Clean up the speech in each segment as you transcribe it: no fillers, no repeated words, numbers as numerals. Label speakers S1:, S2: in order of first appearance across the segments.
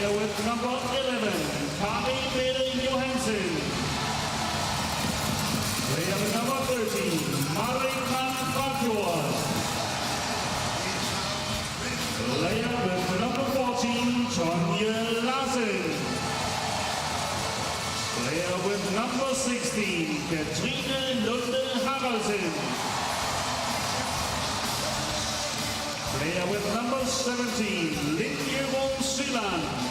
S1: Player with number 11, Kari Bede Johansen. Player with number 13, Marikan Bakjord. Player with number 14, Tonje Larsen. Player with number 16, Katrine Lunde Haraldsen. Player with number 17, Lindjevon Syland.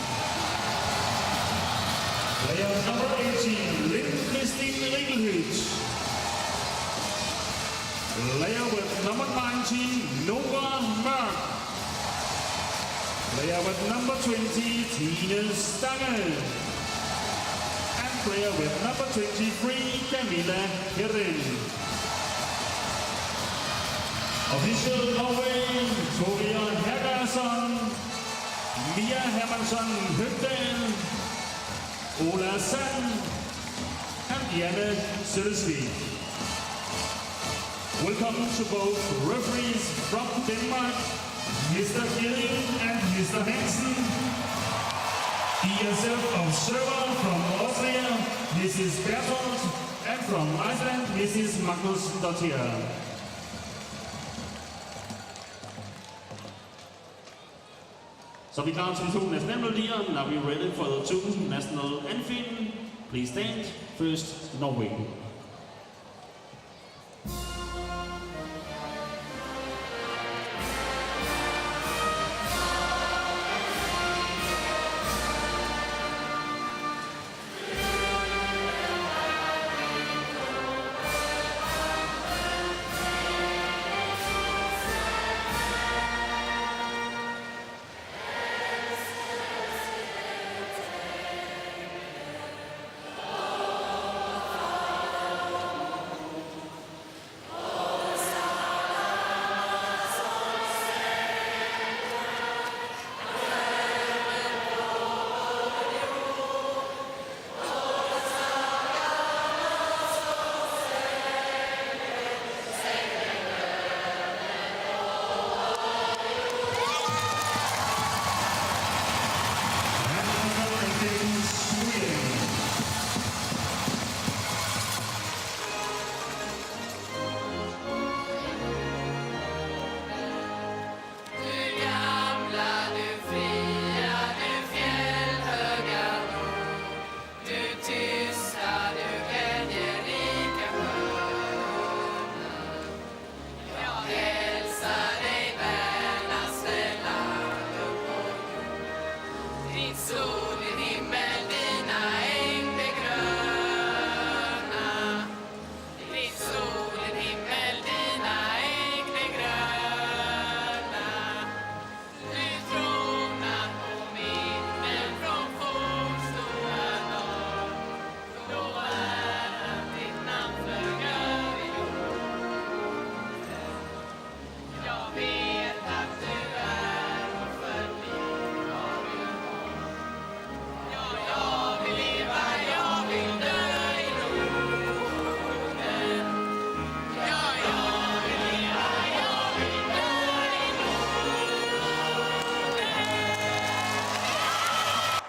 S1: Player with number 18, Linn-Kristin Riegelhüt. Player with number 19, Nora Mørk. Player with number 20, Tine Stange. And player with number 23, Camilla Herren. Official Norway, Victoria Hergason, Mia Hermansson Høgdal, Ola Sand, and Janne Sødesvig. Welcome to both referees from Denmark, Mr. Gilling and Mr. Hansen. EHF observer from Austria, Mrs. Bertolt, and from Iceland, Mrs. Magnus Dottir. So we klar til de to nationale melodier. Now we're ready for the two national anthem. Please stand. First, Norway.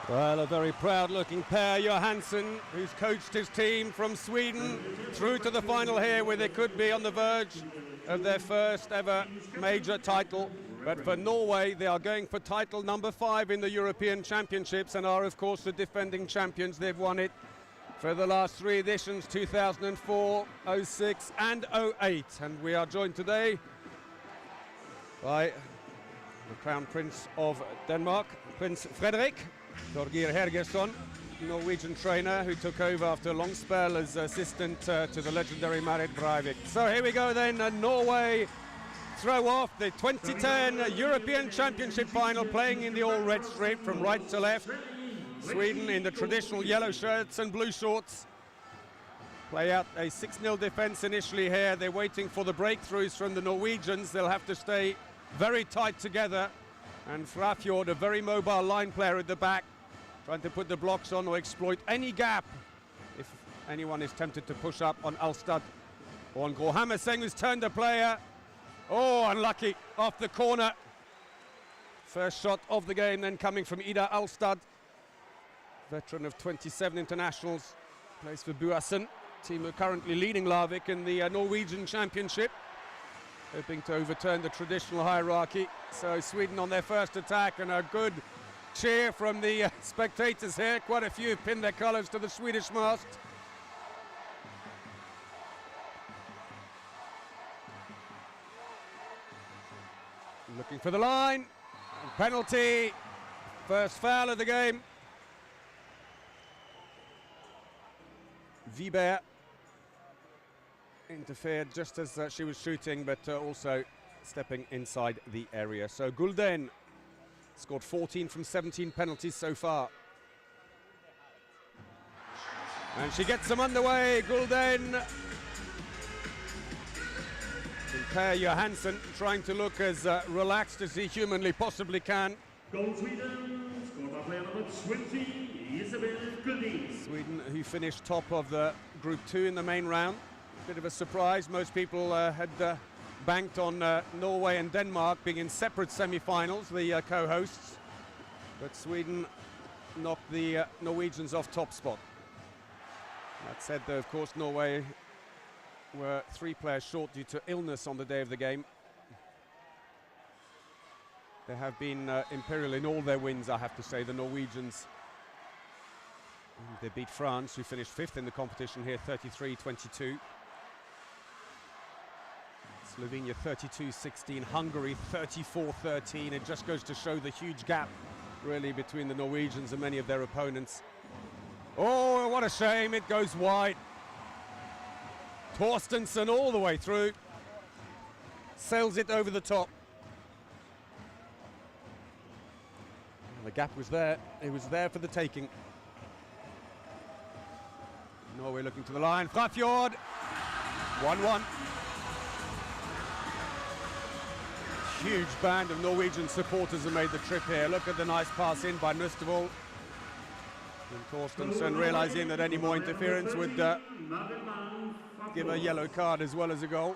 S2: Well, a very proud-looking pair, Johansson, who's coached his team from Sweden through to the final here, where they could be on the verge of their first ever major title. But for Norway, they are going for title number 5 in the European Championships and are, of course, the defending champions. They've won it for the last 3 editions, 2004, 06 and 08. And we are joined today by the Crown Prince of Denmark, Prince Frederik Thorgeir Hergesson, Norwegian trainer who took over after a long spell as assistant to the legendary Marit Breivik. So here we go then, Norway throw off the 2010 European Championship final, playing in the all-red strip from right to left. Sweden in the traditional yellow shirts and blue shorts. Play out a 6-0 defense initially here. They're waiting for the breakthroughs from the Norwegians. They'll have to stay very tight together. And Frafjord, a very mobile line player at the back, trying to put the blocks on or exploit any gap if anyone is tempted to push up on Alstad or on Gro Hammerseng, who's turned the player. Oh, unlucky, off the corner. First shot of the game then coming from Ida Alstad. veteran of 27 internationals, plays for Buasen, team are currently leading Larvik in the Norwegian Championship, hoping to overturn the traditional hierarchy. So Sweden on their first attack, and a good cheer from the spectators here. Quite a few have pinned their colours to the Swedish mast. Looking for the line, and penalty, first foul of the game. Wiberg interfered just as she was shooting, but also stepping inside the area. So Gulden scored 14 from 17 penalties so far. And she gets them underway, Gulden. And Per Johansson trying to look as relaxed as he humanly possibly can.
S1: Goal Sweden, scored by player number 20, Isabel Gulden.
S2: Sweden, who finished top of the Group 2 in the main round. Bit of a surprise. Most people had banked on Norway and Denmark being in separate semi-finals, the co-hosts. But Sweden knocked the Norwegians off top spot. That said, though, of course, Norway were 3 players short due to illness on the day of the game. They have been imperial in all their wins, I have to say, the Norwegians. They beat France, who finished 5th in the competition here, 33-22. Slovenia 32-16, Hungary 34-13. It just goes to show the huge gap, really, between the Norwegians and many of their opponents. Oh, what a shame, it goes wide. Torstensson all the way through, sails it over the top. The gap was there, it was there for the taking. Norway looking to the line, Frafjord, 1-1. Huge band of Norwegian supporters have made the trip here. Look at the nice pass in by Nustavol. And Torstensson realizing that any more interference would give a yellow card as well as a goal.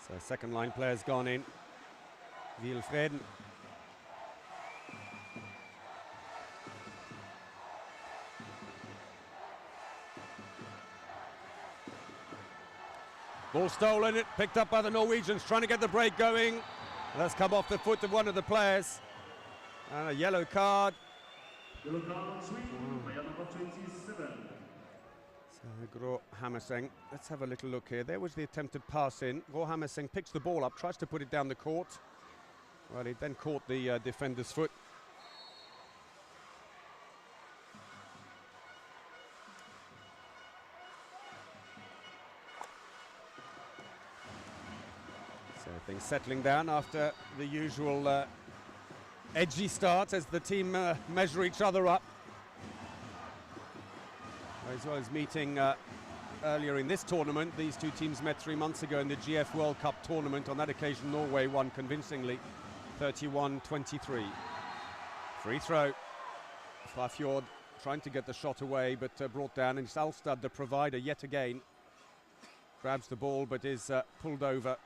S2: So second line player's gone in. Wilfreden. Ball stolen, it picked up by the Norwegians, trying to get the break going. That's come off the foot of one of the players. And a yellow card.
S1: Yellow card, Sweden, player number 27.
S2: So Gro Hammerseng, let's have a little look here. There was the attempted pass in. Gro Hammerseng picks the ball up, tries to put it down the court. Well, he then caught the defender's foot. So things settling down after the usual edgy start as the team measure each other up. As well as meeting earlier in this tournament, these two teams met 3 months ago in the GF World Cup tournament. On that occasion, Norway won convincingly, 31-23. Free throw. Frafjord trying to get the shot away, but brought down. And Salstad, the provider, yet again, grabs the ball, but is pulled over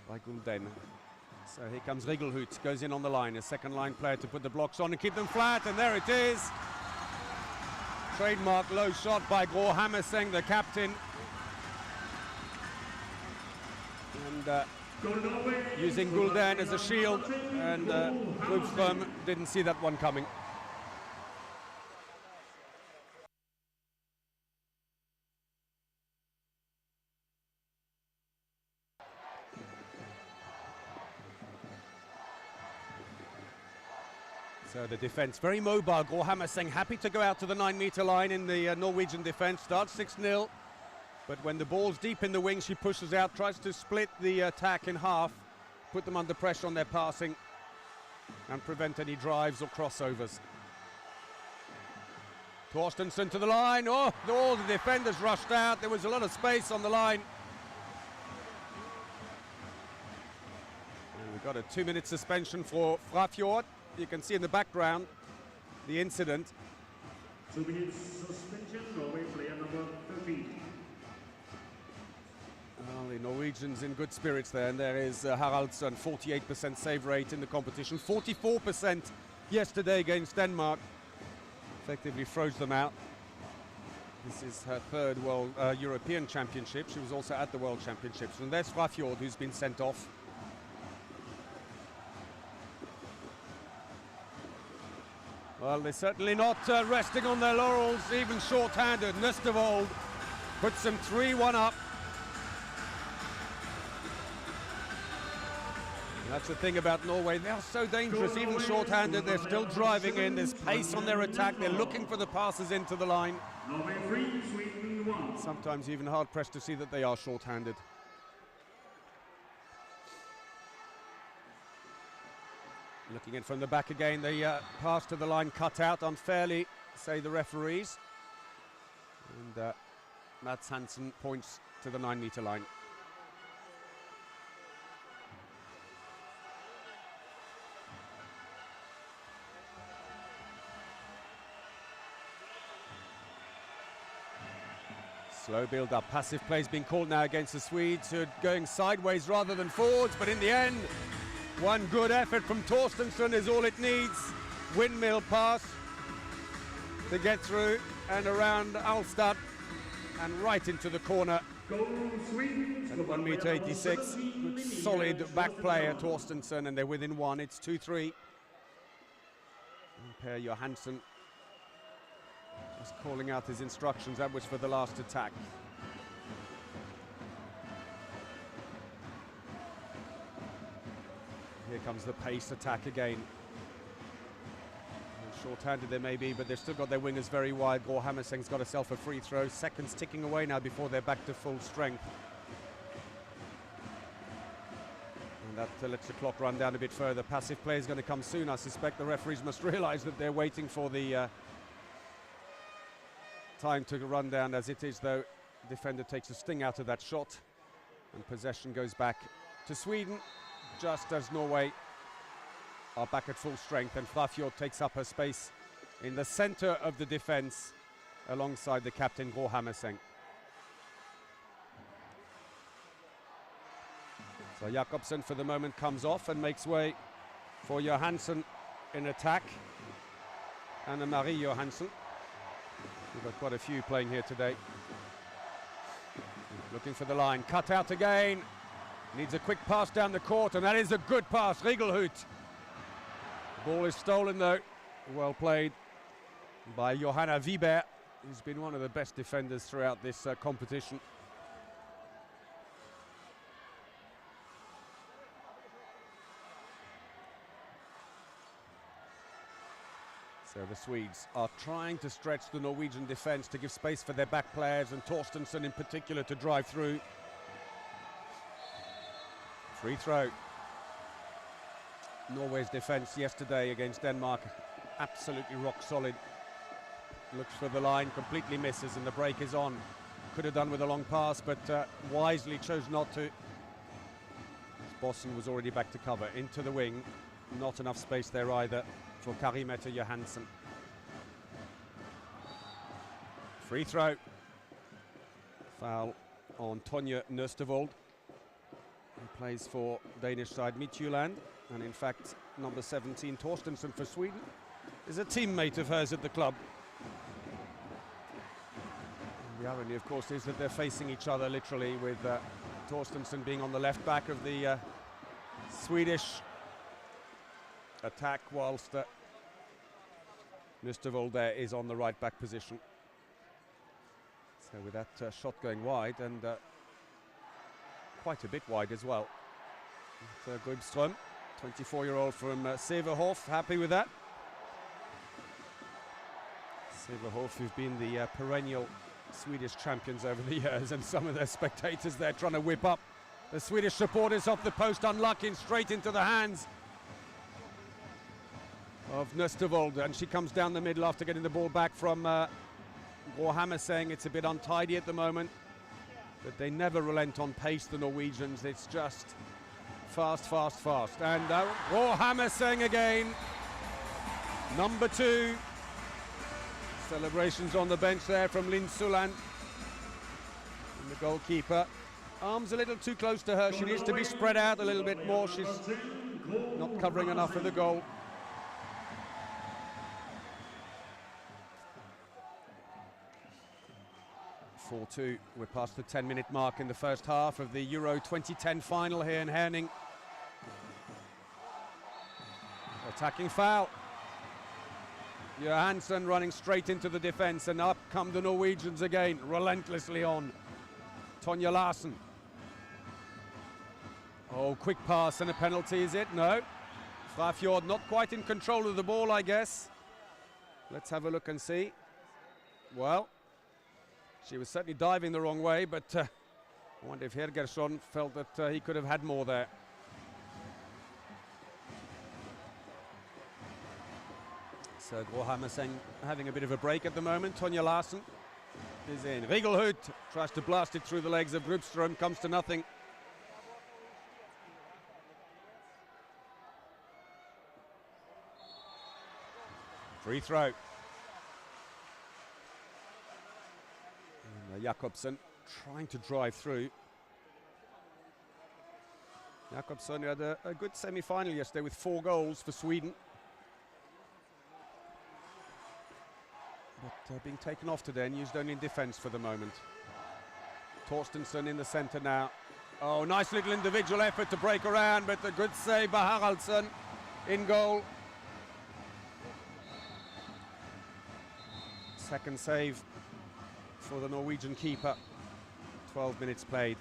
S2: by Gulden. So here comes Rigelhut, goes in on the line, a second line player to put the blocks on and keep them flat, and there it is. Trademark low shot by Gro Hammerseng, the captain. And using Gulden as a shield, and Rubström didn't see that one coming. So the defence very mobile. Gro Hammerseng happy to go out to the 9-metre line in the Norwegian defence. Starts 6-0, but when the ball's deep in the wing, she pushes out, tries to split the attack in half, put them under pressure on their passing, and prevent any drives or crossovers. Torstensson to the line. Oh, all the defenders rushed out. There was a lot of space on the line. And we've got a 2-minute suspension for Frafjord. You can see in the background the incident.
S1: 2 minutes suspension, Norway player number 13.
S2: Well, the Norwegians in good spirits there, and there is Haraldsson, 48% save rate in the competition, 44% yesterday against Denmark. Effectively froze them out. This is her third European Championship. She was also at the World Championships. And there's Frafjord, who's been sent off. Well, they're certainly not resting on their laurels, even short-handed. Nøstevold puts them 3-1 up. That's the thing about Norway, they are so dangerous, even short-handed, they're still driving in, there's pace on their attack, they're looking for the passes into the line.
S3: Norway 3, Sweden 1.
S2: Sometimes even hard-pressed to see that they are short-handed. Looking in from the back again, the pass to the line cut out unfairly, say the referees. And Mats Hansen points to the 9-meter line. Slow build-up, passive plays being called now against the Swedes, who are going sideways rather than forwards, but in the end, one good effort from Torstensson is all it needs. Windmill pass to get through and around Alstad and right into the corner.
S3: Goal Sweden.
S2: At 1m86, good solid back player Torstensson, and they're within one, it's 2-3. Per Johansson just calling out his instructions, that was for the last attack. Here comes the pace attack again. Short-handed they may be, but they've still got their wingers very wide. Gro Hammerseng's got herself a free throw. Seconds ticking away now before they're back to full strength. And that lets the clock run down a bit further. Passive play is going to come soon. I suspect the referees must realize that they're waiting for the time to run down. As it is, though, the defender takes a sting out of that shot, and possession goes back to Sweden, just as Norway are back at full strength, and Frafjord takes up her space in the center of the defense alongside the captain Gro Hammerseng. So Jakobsen for the moment comes off and makes way for Johansson in attack. Anne-Marie Johansson. We've got quite a few playing here today. Looking for the line, cut out again. Needs a quick pass down the court, and that is a good pass, Rigelhut. Ball is stolen though, well played by Johanna Wiberg, who's been one of the best defenders throughout this competition. So the Swedes are trying to stretch the Norwegian defense to give space for their back players, and Torstensson in particular to drive through. Free throw. Norway's defense yesterday against Denmark, absolutely rock solid. Looks for the line, completely misses, and the break is on. Could have done with a long pass, but wisely chose not to. Bossen was already back to cover, into the wing. Not enough space there either for Karimette Johansson. Free throw. Foul on Tonje Nøstevold, who plays for Danish side Midtjylland, and in fact number 17 Torstensson for Sweden is a teammate of hers at the club. And the irony of course is that they're facing each other literally, with Torstensson being on the left back of the Swedish attack, whilst Nøstevold there is on the right back position. So with that shot going wide, and quite a bit wide as well. Grubström, 24-year-old from Severhof, happy with that. Severhof, who've been the perennial Swedish champions over the years, and some of their spectators there trying to whip up the Swedish supporters off the post, unlucky, straight into the hands of Nøstevold, and she comes down the middle after getting the ball back from Gro Hammerseng. It's a bit untidy at the moment, but they never relent on pace, the Norwegians. It's just fast, fast, fast. And Gro Hammerseng again, number 2. Celebrations on the bench there from Linn Sulland, and the goalkeeper Arms a little too close to her. She needs to be spread out a little bit more. She's not covering enough of the goal. (4-2). We're past the 10-minute mark in the first half of the Euro 2010 final here in Herning. Attacking foul. Johansson running straight into the defense, and up come the Norwegians again, relentlessly on. Tonje Larsen. Oh, quick pass and a penalty, is it? No. Frafjord not quite in control of the ball, I guess. Let's have a look and see. Well, she was certainly diving the wrong way, but I wonder if Hergersson felt that he could have had more there. So Gro Hammerseng having a bit of a break at the moment. Tonje Larsen is in. Rigelhut tries to blast it through the legs of Grubström, comes to nothing. Free throw. And Jakobsen trying to drive through. Jakobsen had a good semi-final yesterday with 4 goals for Sweden. But being taken off today and used only in defence for the moment. Torstensson in the centre now. Oh, nice little individual effort to break around, but a good save by Haraldsson in goal. Second save for the Norwegian keeper. 12 minutes played.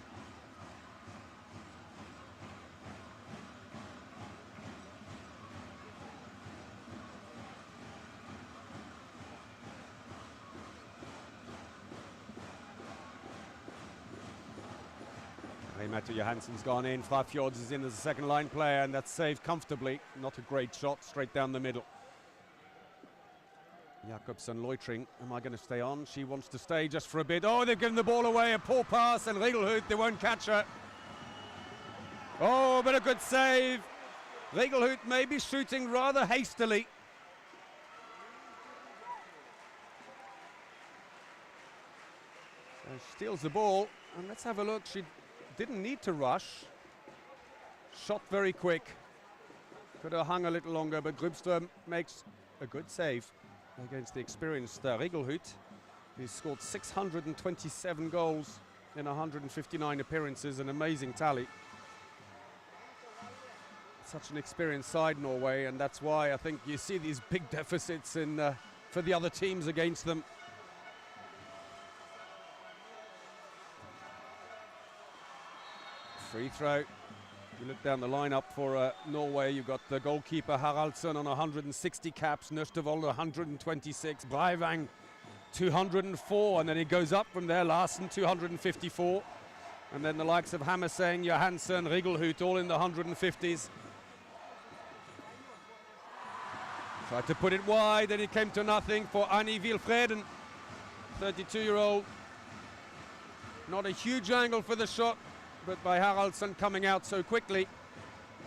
S2: Mette Johansson's gone in. Frafjord is in as a second line player, and that's saved comfortably. Not a great shot, straight down the middle. Jakobsen loitering. Am I going to stay on? She wants to stay just for a bit. Oh, they've given the ball away. A poor pass, and Rigelhut, they won't catch her. Oh, but a good save. Rigelhut maybe shooting rather hastily. So she steals the ball, and let's have a look. She didn't need to rush. Shot very quick. Could have hung a little longer, but Grubström makes a good save against the experienced Rigelhut. He's scored 627 goals in 159 appearances, an amazing tally. Such an experienced side, Norway, and that's why I think you see these big deficits in for the other teams against them. Free throw. If you look down the lineup for Norway, you've got the goalkeeper Haraldsson on 160 caps, Nøstevold 126, Breivang 204, and then it goes up from there. Larsen 254, and then the likes of Hammerseng, Johansson, Rigelhut all in the 150s. Tried to put it wide, and it came to nothing for Annie Wilfreden, 32-year-old. Not a huge angle for the shot, but by Haraldsson coming out so quickly,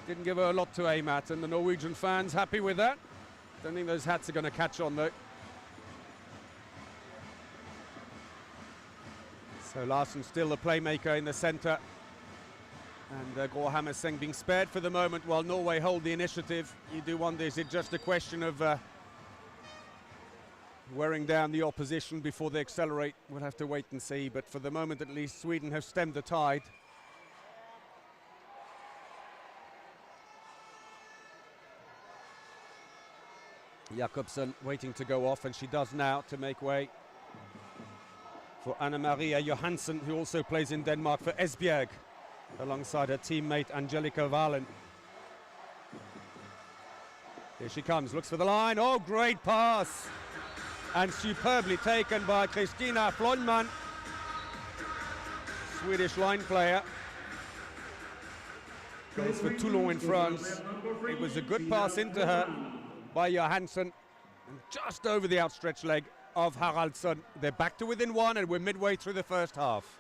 S2: didn't give her a lot to aim at, and the Norwegian fans happy with that. Don't think those hats are going to catch on though. So Larsen still the playmaker in the centre, and Gro Hammerseng being spared for the moment while Norway hold the initiative. You do wonder, is it just a question of wearing down the opposition before they accelerate? We'll have to wait and see, but for the moment at least Sweden have stemmed the tide. Jakobsen waiting to go off, and she does now to make way for Anna-Maria Johansson, who also plays in Denmark for Esbjerg, alongside her teammate Angelica Valen. Here she comes, looks for the line. Oh, great pass! And superbly taken by Kristina Flonman, Swedish line player. Plays for Toulon in France. It was a good pass into her by Johansson, and just over the outstretched leg of Haraldsson. They're back to within 1, and we're midway through the first half.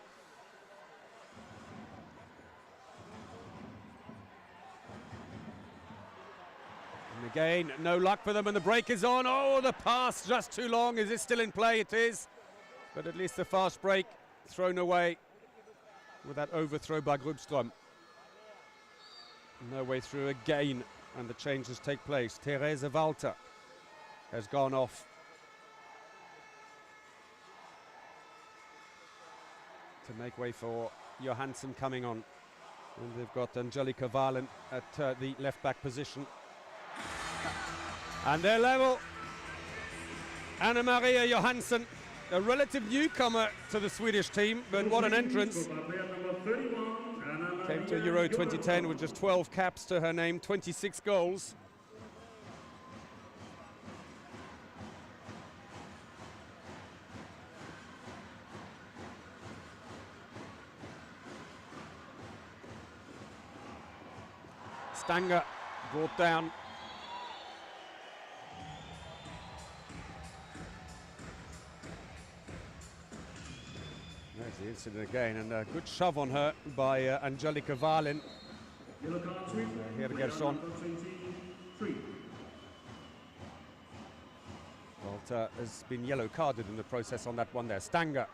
S2: And again, no luck for them, and the break is on. Oh, the pass just too long. Is it still in play? It is, but at least the fast break thrown away. with that overthrow by Grubström. No way through again, and the changes take place. Therese Walter has gone off to make way for Johansson coming on. And they've got Angelica Valen at the left-back position. And they're level. Anna-Maria Johansson, a relative newcomer to the Swedish team, but what an entrance. Came to Euro 2010 with just 12 caps to her name, 26 goals. Stanger brought down. There's the incident again, and a good shove on her by Angelica Valen. Here to get us on. Walter has been yellow carded in the process on that one there. Stanger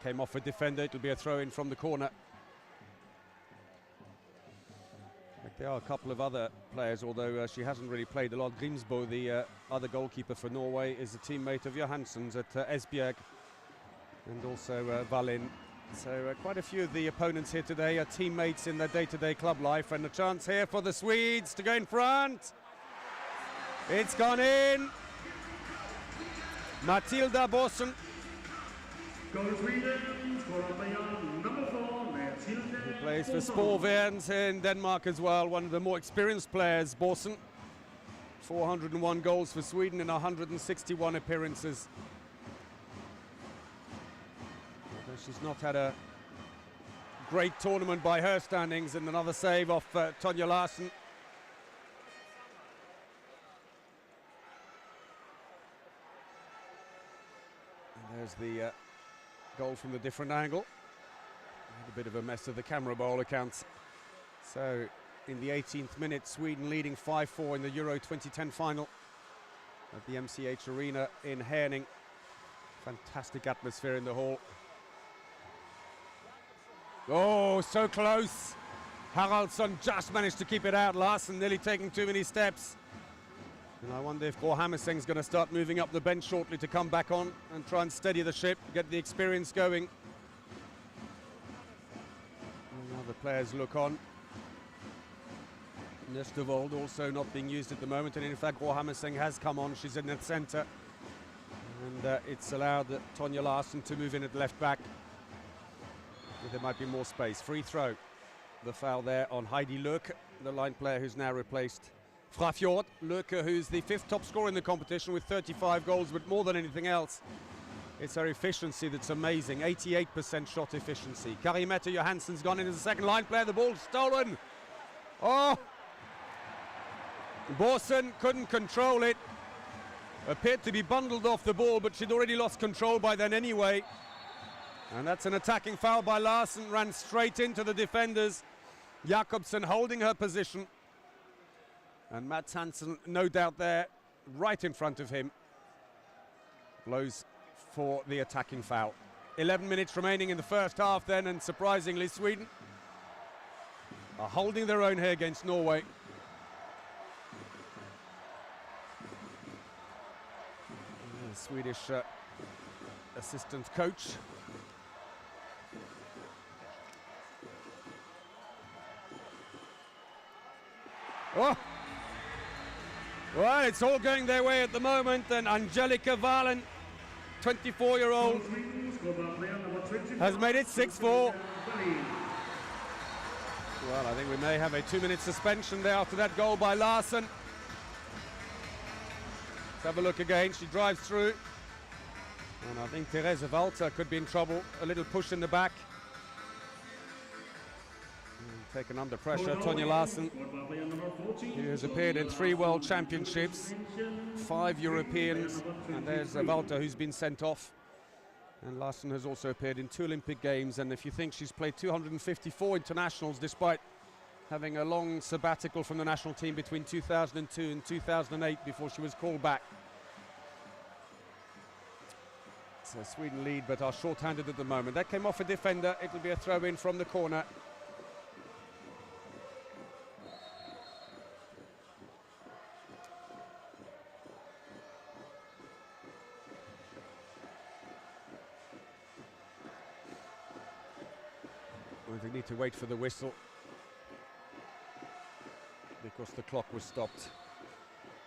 S2: came off a defender. It'll be a throw in from the corner. There are a couple of other players, although she hasn't really played a lot. Grimsbo, the other goalkeeper for Norway, is a teammate of Johansson's at Esbjerg, and also Valen. So quite a few of the opponents here today are teammates in their day-to-day club life, and a chance here for the Swedes to go in front. It's gone in. Matilda Bossen. Who plays for Sporværens in Denmark as well, one of the more experienced players, Bossen. 401 goals for Sweden in 161 appearances. Although she's not had a great tournament by her standings, and another save off Tonja Larsen. And there's the goal from the different angle. A bit of a mess of the camera by all accounts. So in the 18th minute, Sweden leading 5-4 in the Euro 2010 final at the MCH Arena in Herning. Fantastic atmosphere in the hall. Oh, so close. Haraldsson just managed to keep it out. Larsen nearly taking too many steps. And I wonder if Gro Hammerseng's going to start moving up the bench shortly to come back on and try and steady the ship, get the experience going. The players look on. Nestervold also not being used at the moment, and in fact Gro Hammerseng has come on. She's in the centre, and it's allowed Tonja Larsen to move in at left back. There might be more space. Free throw. The foul there on Heidi Løke, the line player who's now replaced Frafjord. Løke, who's the 5th top scorer in the competition with 35 goals, but more than anything else, it's her efficiency that's amazing. 88% shot efficiency. Kari-Mette Johansson's gone in as a second line player. The ball's stolen. Oh! Bossen couldn't control it. Appeared to be bundled off the ball, but she'd already lost control by then anyway. And that's an attacking foul by Larsen. Ran straight into the defenders. Jakobsen holding her position. And Mats Hansen, no doubt there, right in front of him. Blows for the attacking foul. 11 minutes remaining in the first half then, and surprisingly Sweden are holding their own here against Norway. The Swedish assistant coach. Oh! Well, it's all going their way at the moment, and Angelica Valen, 24-year-old, has made it 6-4. Well, I think we may have a 2-minute suspension there after that goal by Larsen. Let's have a look again. She drives through. And I think Therese Walter could be in trouble. A little push in the back. Taken under pressure, Tonja Larsen, who has appeared in 3 World Championships, 5 Europeans, and there's Walter, who's been sent off. And Larsen has also appeared in 2 Olympic Games, and if you think she's played 254 internationals despite having a long sabbatical from the national team between 2002 and 2008 before she was called back. So Sweden lead, but are short-handed at the moment. That came off a defender. It will be a throw-in from the corner. Well, they need to wait for the whistle because the clock was stopped.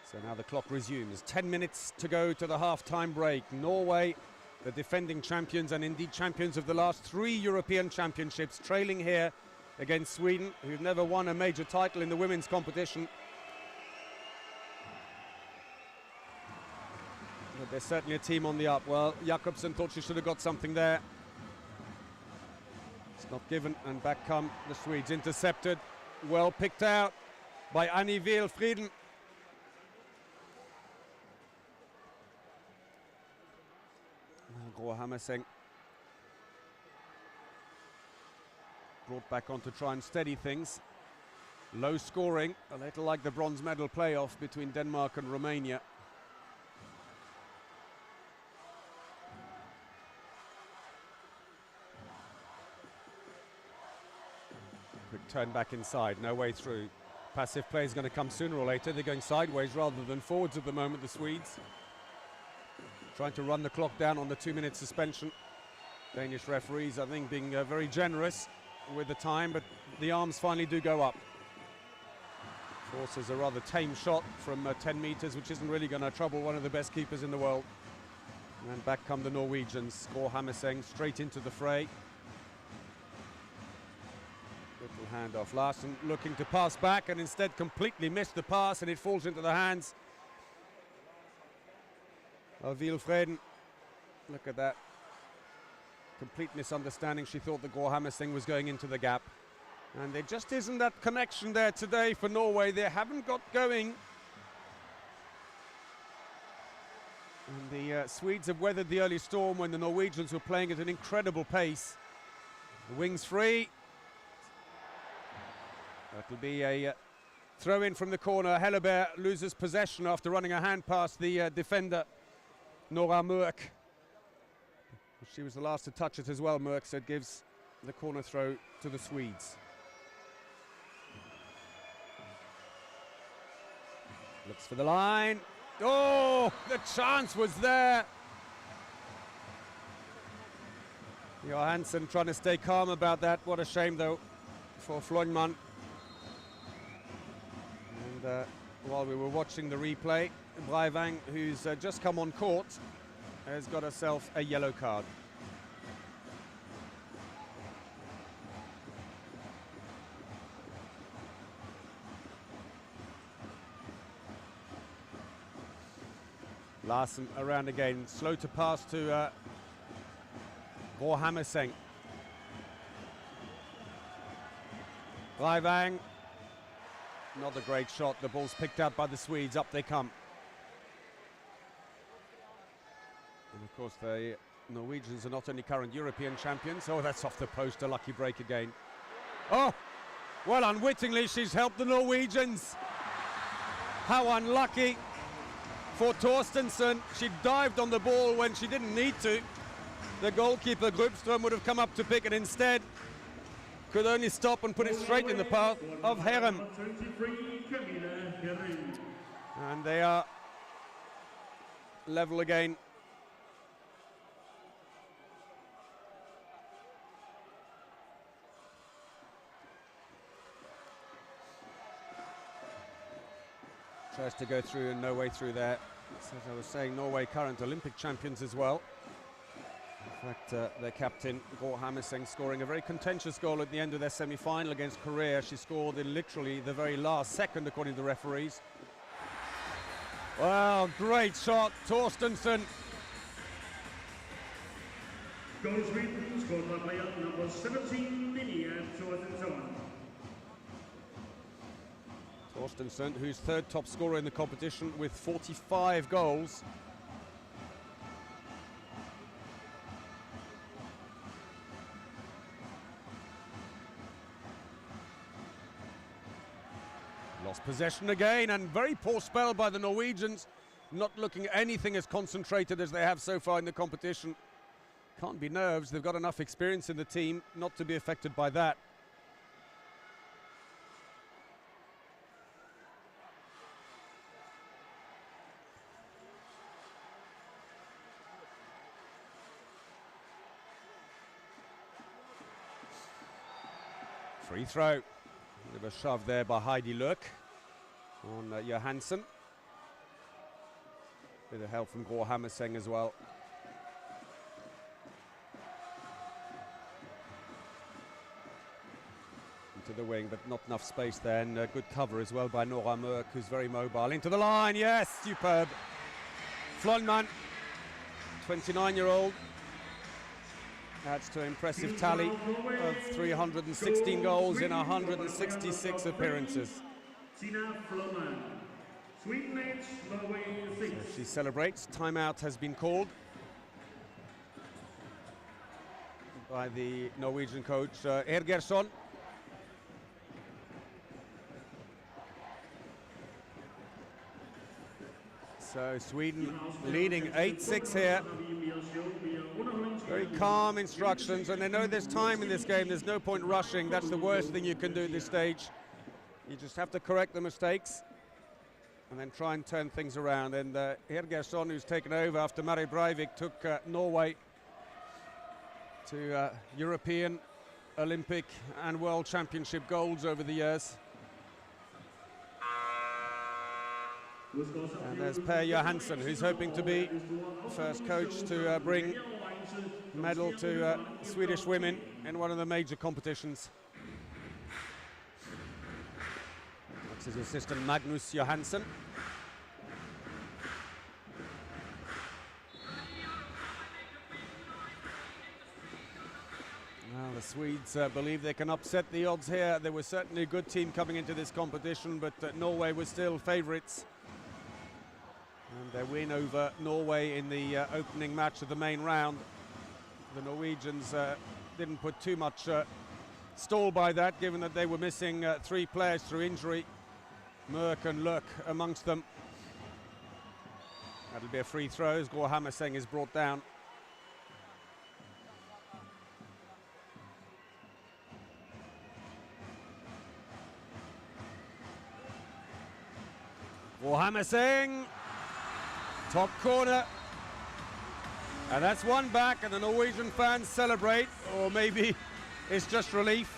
S2: So now the clock resumes. 10 minutes to go to the half-time break. Norway, the defending champions and indeed champions of the last 3 European championships, trailing here against Sweden, who've never won a major title in the women's competition. But there's certainly a team on the up. Well, Jakobsen thought she should have got something there. It's not given, and back come the Swedes. Intercepted, well picked out by Annie Wilfrieden. Gro Hammerseng brought back on to try and steady things. Low scoring, a little like the bronze medal playoff between Denmark and Romania. Quick turn back inside, no way through. Passive play is going to come sooner or later. They're going sideways rather than forwards at the moment, the Swedes. Trying to run the clock down on the 2-minute suspension. Danish referees, I think, being very generous with the time, but the arms finally do go up. Forces a rather tame shot from 10 meters, which isn't really going to trouble one of the best keepers in the world. And back come the Norwegians. Gro Hammerseng straight into the fray. Little handoff. Larsen looking to pass back and instead completely missed the pass, and it falls into the hands of Wilfrieden. Look at that. Complete misunderstanding. She thought that Gro Hammerseng was going into the gap. And there just isn't that connection there today for Norway. They haven't got going. And the Swedes have weathered the early storm when the Norwegians were playing at an incredible pace. The wings free. That'll be a throw in from the corner. Helleberg loses possession after running a hand past the defender, Nora Mørk. She was the last to touch it as well, Mørk, so it gives the corner throw to the Swedes. Looks for the line. Oh, the chance was there. Johansson trying to stay calm about that. What a shame, though, for Fløjman. And while we were watching the replay, Breivang, who's just come on court, has got herself a yellow card. Larsen around again, slow to pass to Gro Hammerseng. Breivang, not a great shot. The ball's picked up by the Swedes. Up they come. And of course the Norwegians are not only current European champions. Oh, that's off the post, a lucky break again. Oh, well, unwittingly she's helped the Norwegians. How unlucky for Torstensson. She dived on the ball when she didn't need to. The goalkeeper, Grubström, would have come up to pick it instead. Could only stop and put it straight in the path of Herrem. And they are level again. Tries to go through and no way through there. So as I was saying, Norway current Olympic champions as well. In fact, their captain, Gro Hammerseng, scoring a very contentious goal at the end of their semi-final against Korea. She scored in literally the very last second, according to the referees. Wow, great shot, Torstensson.
S3: Goal Sweden, scored by player number 17, Linnea Torstensson.
S2: Torstensson, who's third top scorer in the competition with 45 goals. Lost possession again, and very poor spell by the Norwegians, not looking anything as concentrated as they have so far in the competition. Can't be nerves, they've got enough experience in the team not to be affected by that. Free throw. Bit of a shove there by Heidi Lurk on Johansson. Bit of help from Gro Hammerseng as well. Into the wing, but not enough space there, and good cover as well by Nora Mørk, who's very mobile. Into the line, yes, superb. Flonman, 29-year-old. Adds to an impressive tally of 316 goals in 166 appearances.
S3: Tina Flonman, Sweden H, Norway 6.
S2: So she celebrates. Timeout has been called by the Norwegian coach Ergersson. So Sweden leading 8-6 here. Very calm instructions, and they know there's time in this game. There's no point rushing. That's the worst thing you can do at this stage. You just have to correct the mistakes and then try and turn things around. And Hergersson, who's taken over after Mari Breivik took Norway to European, Olympic and World Championship golds over the years. And there's Per Johansson, who's hoping to be the first coach to bring medal to Swedish women in one of the major competitions. That's his assistant Magnus Johansson. Well, the Swedes believe they can upset the odds here. They were certainly a good team coming into this competition, but Norway was still favourites. And their win over Norway in the opening match of the main round, the Norwegians didn't put too much stall by that, given that they were missing 3 players through injury, Mørk and Lurk amongst them. That'll be a free throw as Gro Hammerseng is brought down. Gro Hammerseng, top corner, and that's one back, and the Norwegian fans celebrate, or maybe it's just relief.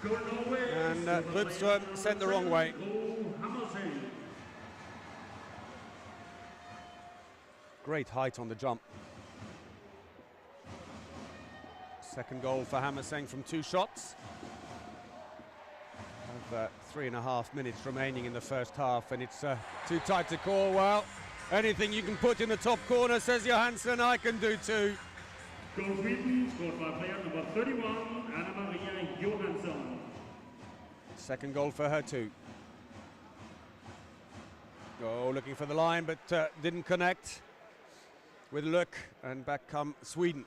S2: And Rudström sent the wrong way. Great height on the jump. Second goal for Hammerseng from 2 shots. Have 3.5 minutes remaining in the first half, and it's too tight to call. Well, anything you can put in the top corner, says Johansson, I can do too.
S3: Goal Sweden, scored by player number 31, Anna-Maria Johansson.
S2: Second goal for her too. Oh, looking for the line, but didn't connect with Lurk, and back come Sweden.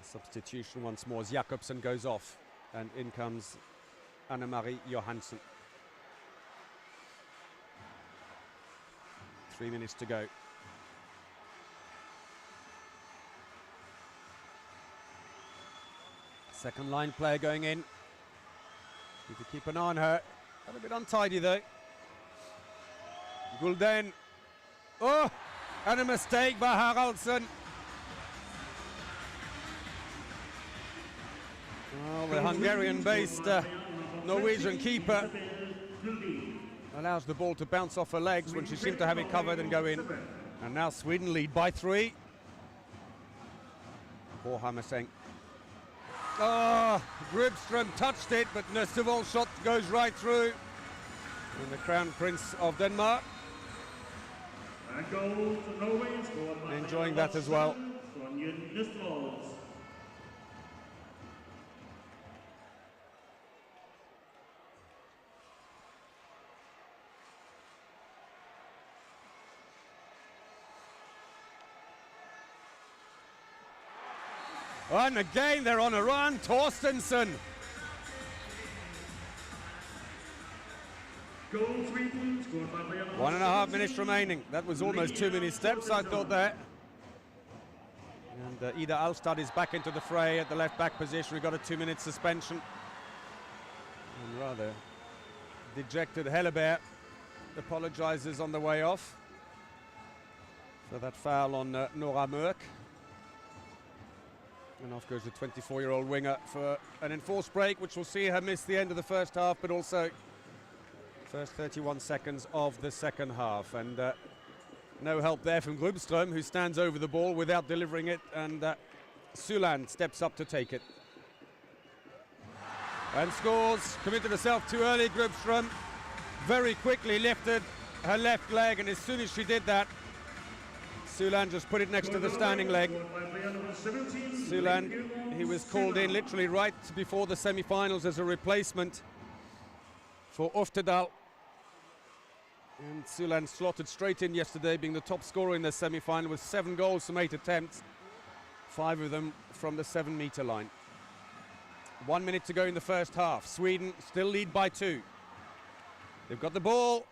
S2: Substitution once more as Jakobsen goes off, and in comes Anna-Marie Johansson. 3 minutes to go. Second line player going in. Need to keep an eye on her. A bit untidy though. Gulden. Oh, and a mistake by Haraldsson. Well, the Hungarian-based Norwegian keeper allows the ball to bounce off her legs when she seemed to have it covered and go in. And now Sweden lead by 3. Poor Hammerseng. Oh, Rudström touched it, but Nøstevold's shot goes right through. And the Crown Prince of Denmark enjoying that as well. And again they're on a run, Torstensson.
S3: Goal Sweden, scored by player number
S2: 1.5 minutes
S3: 17.
S2: remaining. That was almost 2 minute steps, I thought there. And Ida Alstad is back into the fray at the left back position. We've got a 2-minute suspension. And rather dejected Hellebert apologises on the way off for that foul on Nora Mörk. And off goes the 24-year-old winger for an enforced break, which will see her miss the end of the first half, but also first 31 seconds of the second half. And no help there from Grubström, who stands over the ball without delivering it, and Suland steps up to take it. And scores, committed herself too early, Grubström. Very quickly lifted her left leg, and as soon as she did that, Suland just put it next to the standing leg. Suland, he was called in literally right before the semi-finals as a replacement for Oftedal. And Suland slotted straight in yesterday, being the top scorer in the semi-final with 7 goals from 8 attempts, 5 of them from the 7-meter line. 1 minute to go in the first half. Sweden still lead by 2. They've got the ball.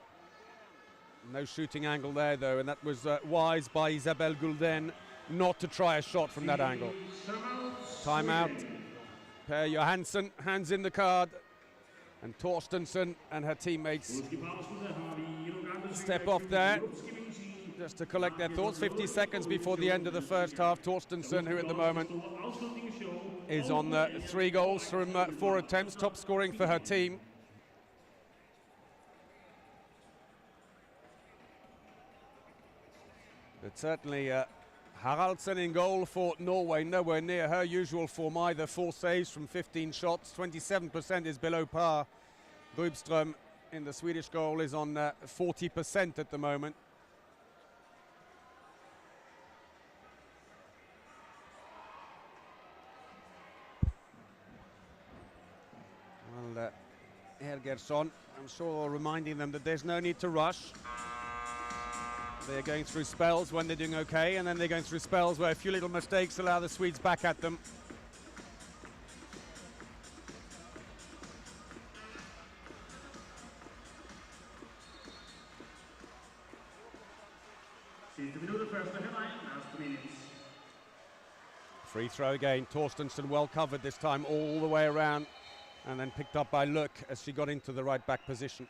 S2: No shooting angle there, though, and that was wise by Isabelle Gulden not to try a shot from that angle. Timeout. Per Johansson hands in the card, and Torstensson and her teammates step off there just to collect their thoughts. 50 seconds before the end of the first half. Torstensson, who at the moment is on 3 goals from 4 attempts, top scoring for her team. But certainly Haraldsen in goal for Norway, nowhere near her usual form either. 4 saves from 15 shots, 27% is below par. Grubström in the Swedish goal is on 40% at the moment. Well, Hergersson, I'm sure, reminding them that there's no need to rush. They're going through spells when they're doing okay, and then they're going through spells where a few little mistakes allow the Swedes back at them. Free throw again. Torstensson well covered this time all the way around, and then picked up by Luck as she got into the right back position.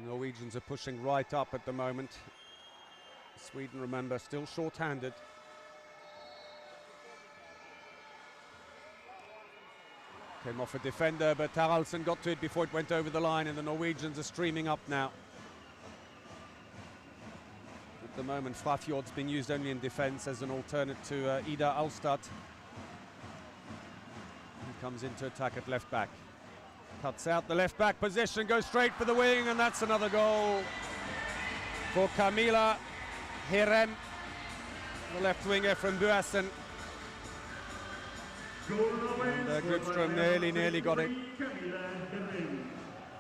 S2: The Norwegians are pushing right up at the moment. Sweden, remember, still short-handed. Came off a defender, but Haraldsen got to it before it went over the line, and the Norwegians are streaming up now. At the moment, Frafjord's being used only in defence as an alternate to Ida Alstad. He comes into attack at left back. Cuts out the left back position, goes straight for the wing, and that's another goal for Camilla Hiren, the left winger from Buasen. And Grubström nearly got it.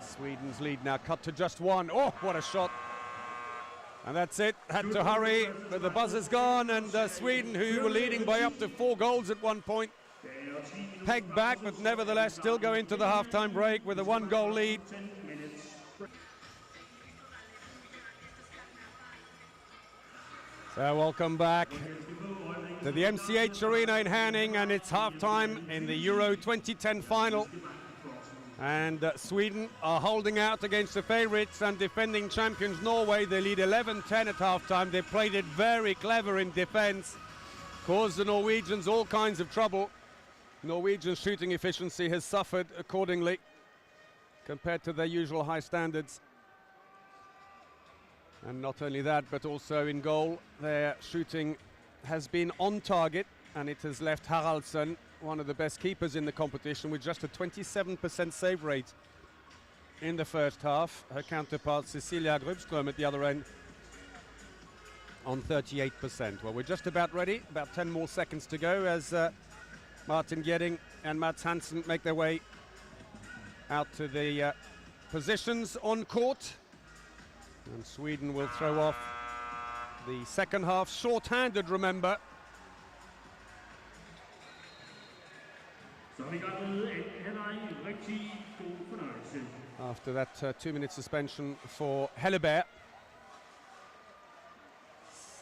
S2: Sweden's lead now cut to just 1. Oh, what a shot. And that's it, had to hurry, but the buzzer's gone, and Sweden, who were leading by up to 4 goals at one point, pegged back, but nevertheless still go into the half-time break with a 1-goal lead. So welcome back to the MCH Arena in Herning, and it's half-time in the Euro 2010 final. And Sweden are holding out against the favourites and defending champions Norway. They lead 11-10 at half-time. They played it very clever in defence, caused the Norwegians all kinds of trouble. Norwegian shooting efficiency has suffered accordingly compared to their usual high standards. And not only that, but also in goal, their shooting has been on target, and it has left Haraldsen, one of the best keepers in the competition, with just a 27% save rate in the first half. Her counterpart, Cecilia Grubström, at the other end on 38%. Well, we're just about ready, about 10 more seconds to go as Martin Gjeding and Mats Hansen make their way out to the positions on court. And Sweden will throw off the second half, short-handed, remember.
S3: Så har vi gang med en rigtig god fornøjelse.
S2: after that 2-minute suspension for Hellebert.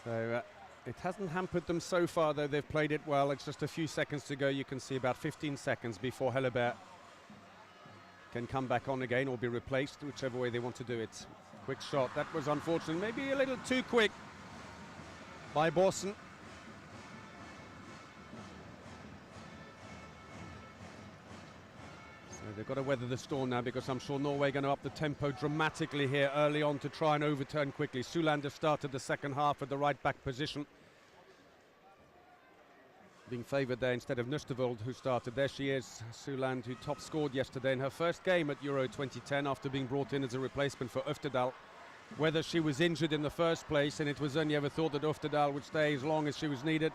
S2: So it hasn't hampered them so far, though they've played it well. It's just a few seconds to go. You can see about 15 seconds before Hellebert can come back on again or be replaced, whichever way they want to do it. Quick shot, that was unfortunate, maybe a little too quick by Borsen. So they've got to weather the storm now, because I'm sure Norway are going to up the tempo dramatically here early on to try and overturn quickly. Suland started the second half at the right back position, being favoured there instead of Nustervold, who started. There she is, Suland, who top scored yesterday in her first game at Euro 2010 after being brought in as a replacement for Øftedal. Whether she was injured in the first place, and it was only ever thought that Øftedal would stay as long as she was needed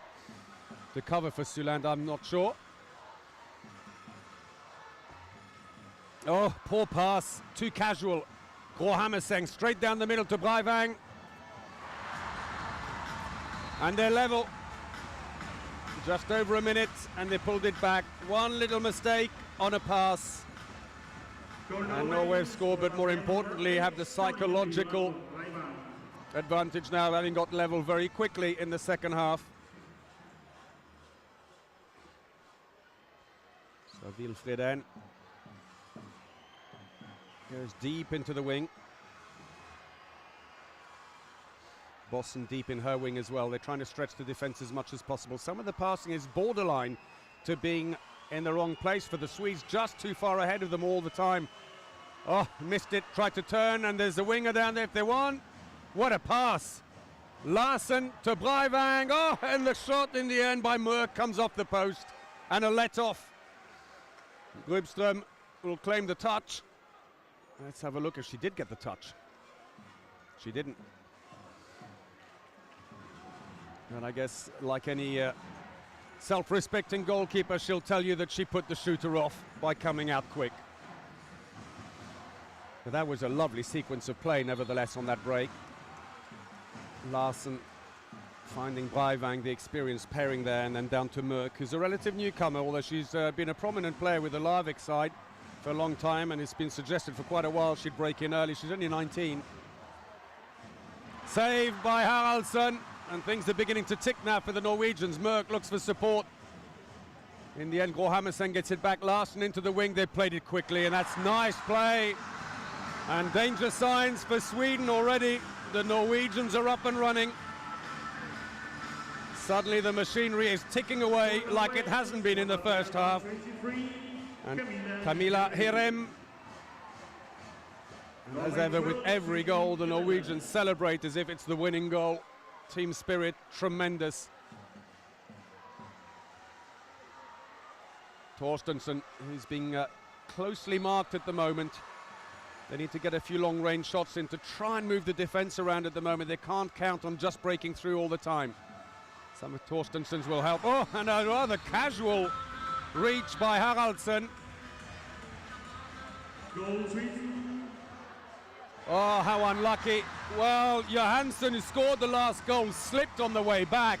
S2: to cover for Suland, I'm not sure. Oh, poor pass, too casual. Gro Hammerseng straight down the middle to Breivang. And they're level. Just over a minute, and they pulled it back. One little mistake on a pass, and Norway have scored, but more importantly have the psychological advantage now, having got level very quickly in the second half. So Wilfreden goes deep into the wing. Borsen deep in her wing as well. They're trying to stretch the defense as much as possible. Some of the passing is borderline to being in the wrong place for the Swedes, just too far ahead of them all the time. Oh, missed it, tried to turn, and there's a winger down there if they want. What a pass. Larsen to Breivang. Oh, and the shot in the end by Mørk comes off the post, and a let-off. Grubström will claim the touch. Let's have a look if she did get the touch. She didn't. And I guess, like any self-respecting goalkeeper, she'll tell you that she put the shooter off by coming out quick. But that was a lovely sequence of play, nevertheless, on that break. Larsen finding Breivang, the experienced pairing there, and then down to Mørk, who's a relative newcomer, although she's been a prominent player with the Larvik side for a long time, and it's been suggested for quite a while she'd break in early. She's only 19. Saved by Haraldsson. And things are beginning to tick now for the Norwegians. Mørk looks for support. In the end, Gro Hammerseng gets it back. Larsen into the wing. They played it quickly, and that's nice play. And danger signs for Sweden already. The Norwegians are up and running. Suddenly the machinery is ticking away like it hasn't been in the first half. And Camilla Hirem. And as ever, with every goal, the Norwegians celebrate as if it's the winning goal. Team spirit, tremendous. Torstensson, who's being closely marked at the moment. They need to get a few long-range shots in to try and move the defense around at the moment. They can't count on just breaking through all the time. Some of Torstensson's will help. Oh, and a rather casual reach by Haraldsson.
S3: Goal Sweden.
S2: Oh, how unlucky. Well, Johansson, who scored the last goal, slipped on the way back,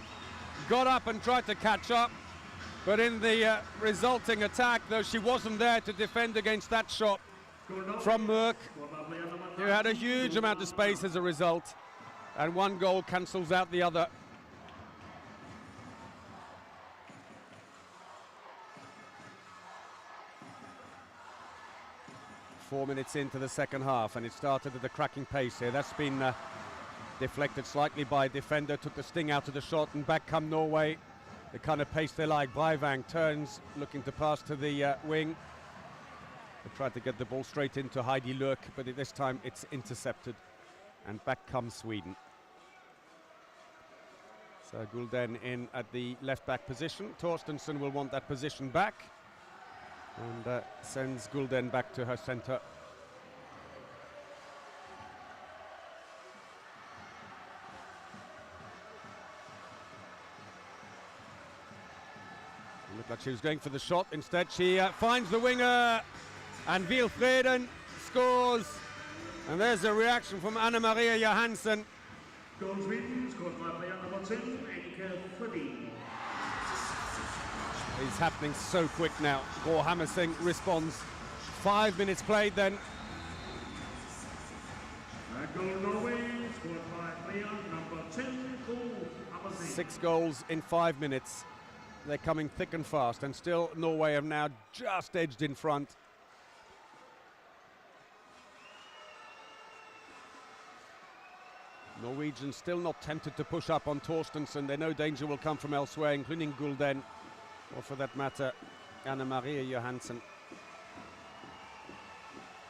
S2: got up and tried to catch up, but in the resulting attack, though she wasn't there to defend against that shot from Mørk, who had a huge amount of space as a result, and one goal cancels out the other. Four minutes into the second half, and it started at a cracking pace here. That's been deflected slightly by a defender, took the sting out of the shot, and back come Norway. The kind of pace they like. Breivang turns, looking to pass to the wing. They tried to get the ball straight into Heidi Løk, but this time it's intercepted, and back comes Sweden. So Gulden in at the left back position. Torstensson will want that position back, and sends Gulden back to her centre. It looked like she was going for the shot. Instead, she finds the winger, and Wilfreden scores. And there's a reaction from Anna-Maria Johansson.
S3: Goal Sweden, scored by player number 10, Annika Flodin.
S2: It's happening so quick now. Gro Hammerseng responds. 5 minutes played then.
S3: Goal Norway, scored by player number 10, Cole Hammerseng.
S2: 6 goals in 5 minutes. They're coming thick and fast, and still Norway have now just edged in front. Norwegians still not tempted to push up on Torstensson. They know danger will come from elsewhere, including Gulden, or for that matter, Anna Maria Johansson.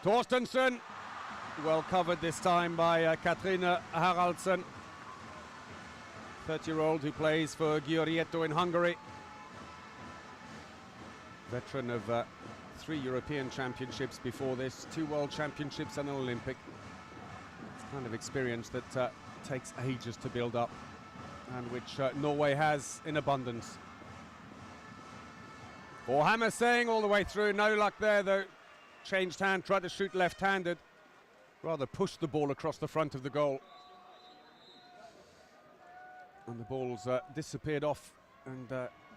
S2: Torstensson, well covered this time by Katrine Haraldsen, 30-year-old who plays for Giorieto in Hungary. Veteran of 3 European championships before this, 2 World Championships and an Olympic. It's kind of experience that takes ages to build up, and which Norway has in abundance. For Hammerseng all the way through, no luck there though. Changed hand, tried to shoot left-handed, rather pushed the ball across the front of the goal. And the ball's disappeared off, and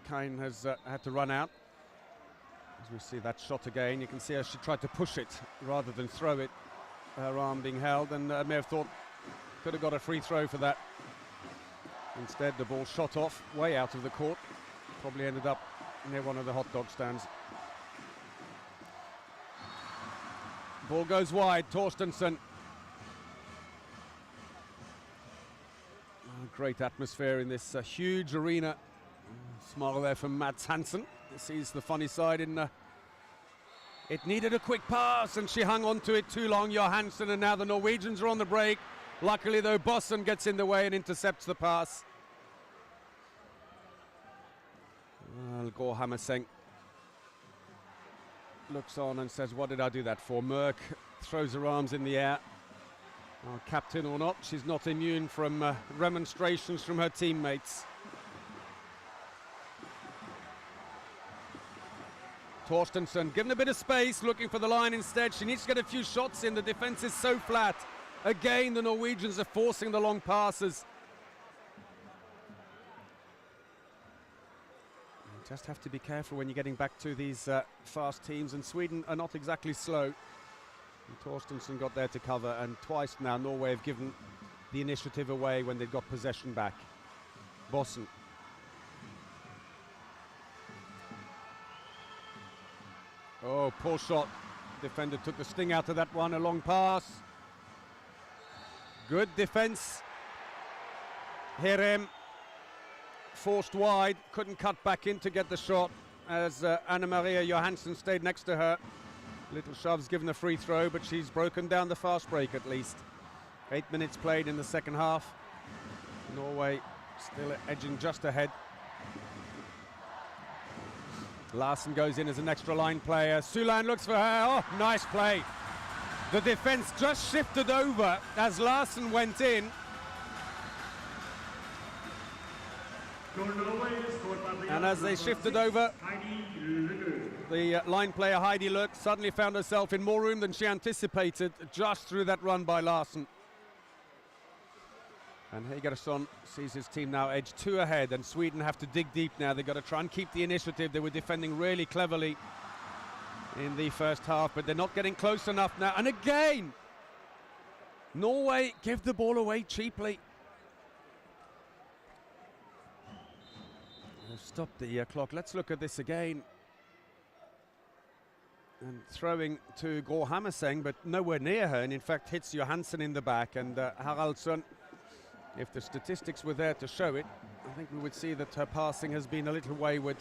S2: Kane has had to run out. As we see that shot again, you can see how she tried to push it rather than throw it, her arm being held, and may have thought could have got a free throw for that. Instead, the ball shot off way out of the court, probably ended up near one of the hot dog stands. Ball goes wide, Torstensson. Great atmosphere in this huge arena. Smile there from Mads Hansen. Sees the funny side in it needed a quick pass, and she hung on to it too long, Johansson, and now the Norwegians are on the break. Luckily though, Bossen gets in the way and intercepts the pass. Gor Hammerseng looks on and says, what did I do that for? Merck throws her arms in the air. Captain or not, she's not immune from remonstrations from her teammates. Torstensson given a bit of space, looking for the line instead. She needs to get a few shots in. The defense is so flat. Again, the Norwegians are forcing the long passes. You just have to be careful when you're getting back to these fast teams, and Sweden are not exactly slow. And Torstensson got there to cover, and twice now Norway have given the initiative away when they've got possession back. Bossen. Oh, poor shot. Defender took the sting out of that one. A long pass. Good defense. Herem forced wide. Couldn't cut back in to get the shot as Anna Maria Johansson stayed next to her. Little shove's given a free throw, but she's broken down the fast break at least. 8 minutes played in the second half. Norway still edging just ahead. Larsen goes in as an extra line player. Sulan looks for her. Oh, nice play. The defense just shifted over as Larsen went in. And as they shifted over, the line player Heidi Luk suddenly found herself in more room than she anticipated just through that run by Larsen. And Hegersson sees his team now edge 2 ahead, and Sweden have to dig deep now. They've got to try and keep the initiative. They were defending really cleverly in the first half, but they're not getting close enough now. And again, Norway give the ball away cheaply. They've stopped the clock. Let's look at this again. And throwing to Gro Hammerseng, but nowhere near her, and in fact hits Johansson in the back. And Haraldsson, if the statistics were there to show it, I think we would see that her passing has been a little wayward.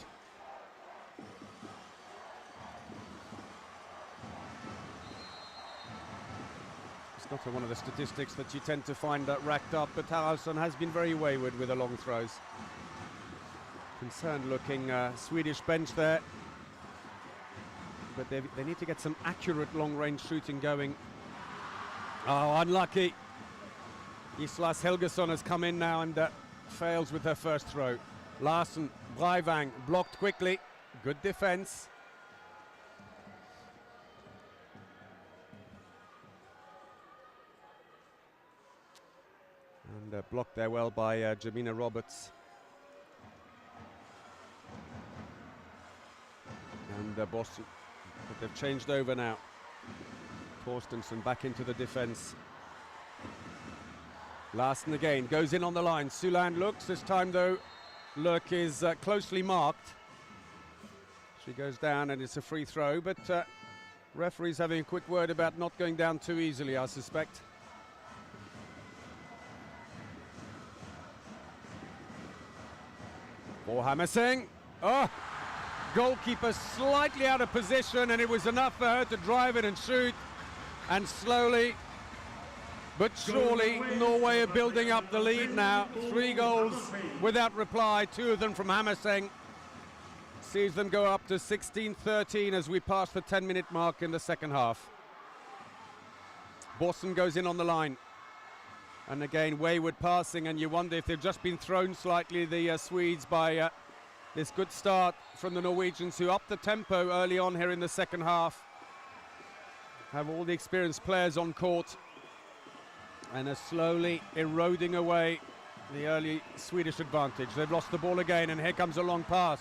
S2: It's not one of the statistics that you tend to find racked up, but Haraldsson has been very wayward with the long throws. Concerned looking Swedish bench there, but they need to get some accurate long-range shooting going. Oh, unlucky. Islas Helgesson has come in now and fails with her first throw. Larsen, Breivang blocked quickly. Good defense. And blocked there well by Jamina Roberts. And Bossen, but they've changed over now. Torstensson back into the defense. Larsen again goes in on the line. Suland looks. This time, though, Lurk is closely marked. She goes down and it's a free throw, but referee's having a quick word about not going down too easily, I suspect. For Hammerseng. Oh, goalkeeper slightly out of position, and it was enough for her to drive it and shoot. And slowly but surely, Norway are building up the lead now. 3 goals without reply, 2 of them from Hammerseng. Sees them go up to 16-13 as we pass the 10-minute mark in the second half. Boston goes in on the line. And again, wayward passing, and you wonder if they've just been thrown slightly, the Swedes, by this good start from the Norwegians, who upped the tempo early on here in the second half. Have all the experienced players on court and are slowly eroding away the early Swedish advantage. They've lost the ball again, and here comes a long pass.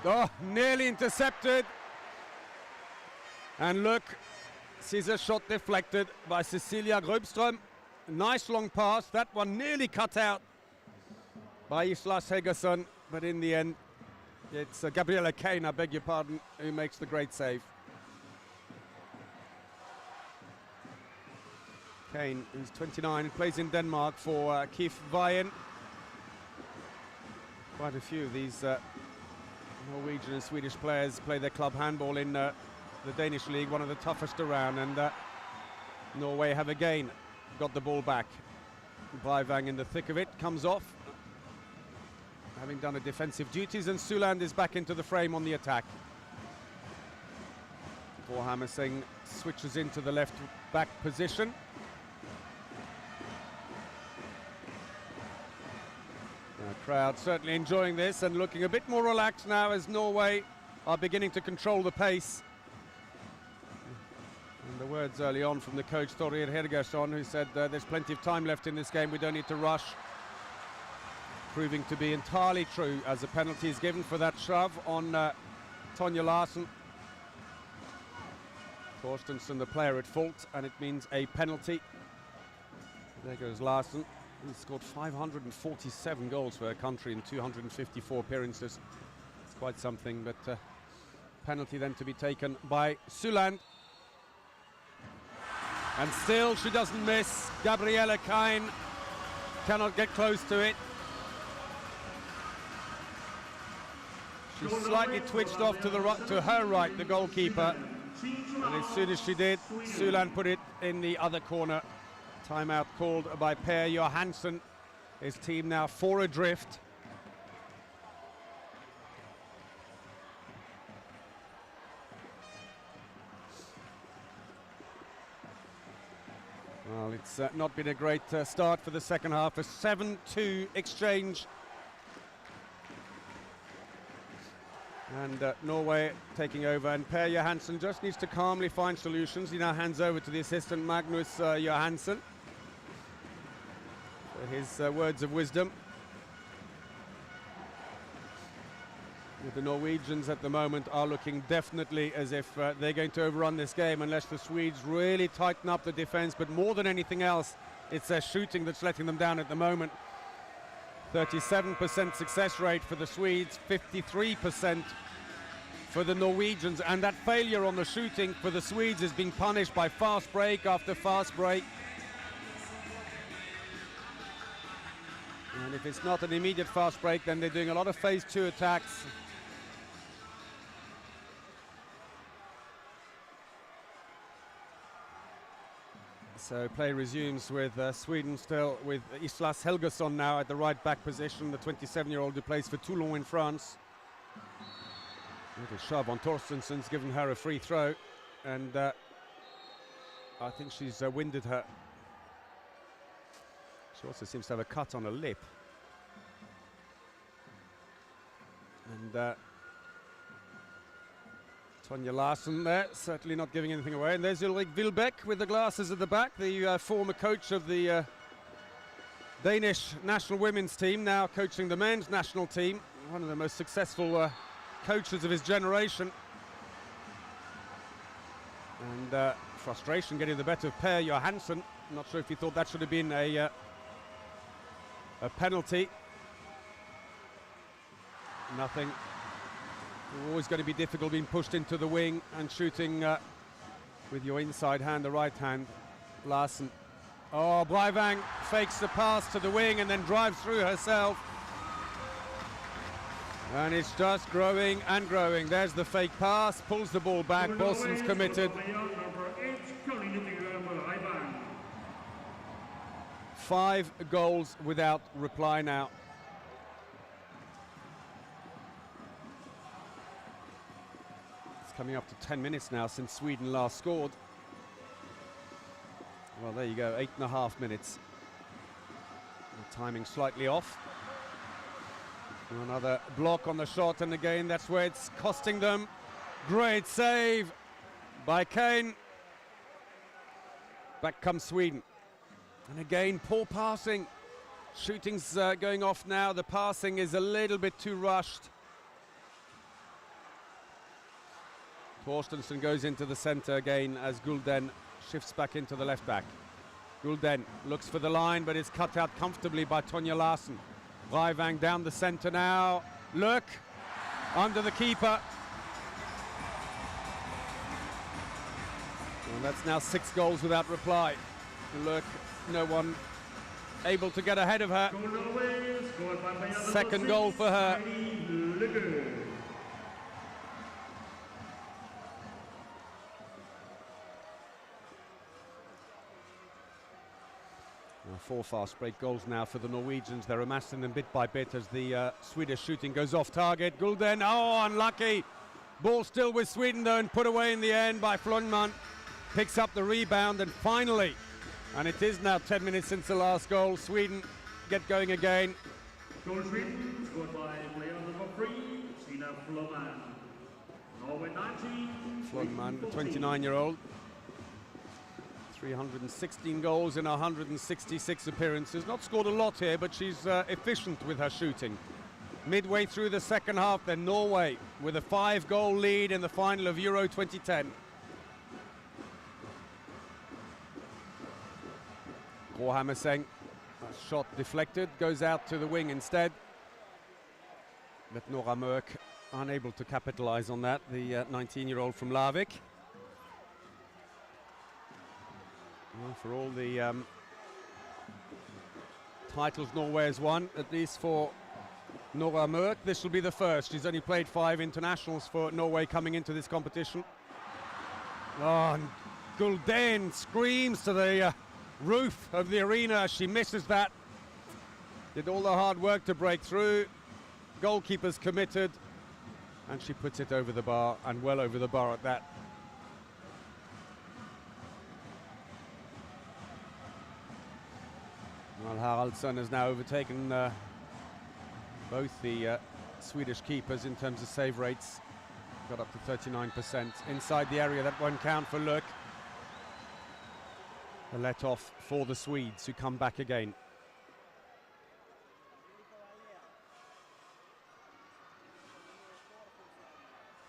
S2: Oh, nearly intercepted. And look, sees a shot deflected by Cecilia Grubström. Nice long pass. That one nearly cut out by Islas Helgason, but in the end, it's Gabriella Kane, I beg your pardon, who makes the great save. Kane, who's 29, plays in Denmark for Kif Vejen. Quite a few of these Norwegian and Swedish players play their club handball in the Danish league, one of the toughest around, and Norway have again got the ball back. Vejen in the thick of it, comes off, having done a defensive duties, and Suland is back into the frame on the attack. For Hammerseng switches into the left back position. The crowd certainly enjoying this and looking a bit more relaxed now as Norway are beginning to control the pace. And the words early on from the coach Thorir Helgason, who said there's plenty of time left in this game, we don't need to rush. Proving to be entirely true, as a penalty is given for that shove on Tonja Larsen. Torstensson, the player, at fault, and it means a penalty. There goes Larsen. He scored 547 goals for her country in 254 appearances. It's quite something, but penalty then to be taken by Suland. And still she doesn't miss. Gabriella Kane cannot get close to it. She slightly twitched off to the right, to her right, the goalkeeper. And as soon as she did, Suland put it in the other corner. Timeout called by Per Johansson. His team now 4 adrift. Well, it's not been a great start for the second half. A 7-2 exchange. And Norway taking over, and Per Johansson just needs to calmly find solutions. He now hands over to the assistant Magnus Johansson for his words of wisdom. The Norwegians at the moment are looking definitely as if they're going to overrun this game unless the Swedes really tighten up the defense, but more than anything else, it's their shooting that's letting them down at the moment. 37% success rate for the Swedes, 53% for the Norwegians, and that failure on the shooting for the Swedes is being punished by fast break after fast break. And if it's not an immediate fast break, then they're doing a lot of phase 2 attacks. So play resumes with Sweden still with Islas Helgason now at the right back position, the 27-year-old who plays for Toulon in France. Little shove on Torstensson's given her a free throw, and I think she's winded her. She also seems to have a cut on her lip. And Tonja Larsen there, certainly not giving anything away. And there's Ulrik Wilbæk with the glasses at the back, the former coach of the Danish national women's team, now coaching the men's national team. One of the most successful coaches of his generation. And frustration getting the better of Per Johansson. Not sure if he thought that should have been a penalty. Nothing. Always going to be difficult being pushed into the wing and shooting with your inside hand, the right hand. Larsen. Oh, Breivang fakes the pass to the wing and then drives through herself. And it's just growing and growing. There's the fake pass, pulls the ball back. Bosson's committed. 5 goals without reply now. It's coming up to 10 minutes now since Sweden last scored. Well, there you go, 8.5 minutes. The timing slightly off. Another block on the shot, and again, that's where it's costing them. Great save by Kane. Back comes Sweden. And again, poor passing. Shooting's going off now. The passing is a little bit too rushed. Torstensson goes into the centre again as Gulden shifts back into the left back. Gulden looks for the line, but it's cut out comfortably by Tonja Larsen. Breivang down the centre now. Look, under the keeper. And that's now 6 goals without reply. Look, no one able to get ahead of her. Second goal for her. 4 fast break goals now for the Norwegians. They're amassing them bit by bit as the Swedish shooting goes off target. Gulden, oh, unlucky. Ball still with Sweden though, and put away in the end by Flonman. Picks up the rebound, and finally, and it is now 10 minutes since the last goal, Sweden get going again.
S3: Goal Sweden, scored by player number 3, Stina Flonman. Norway 19.
S2: Flonman, the 29-year-old. 316 goals in 166 appearances. Not scored a lot here, but she's efficient with her shooting. Midway through the second half, then Norway with a 5-goal lead in the final of Euro 2010. Hammerseng, that shot deflected, goes out to the wing instead. But Nora Mørk unable to capitalize on that, the 19-year-old from Larvik. Well, for all the titles Norway has won, at least for Nora Mørk, this will be the first. She's only played 5 internationals for Norway coming into this competition. Oh, and Gulden screams to the roof of the arena. She misses that. Did all the hard work to break through. Goalkeeper's committed, and she puts it over the bar, and well over the bar at that. Well, Haraldsson has now overtaken both the Swedish keepers in terms of save rates. Got up to 39%. Inside the area, that won't count for Lök. A let off for the Swedes, who come back again.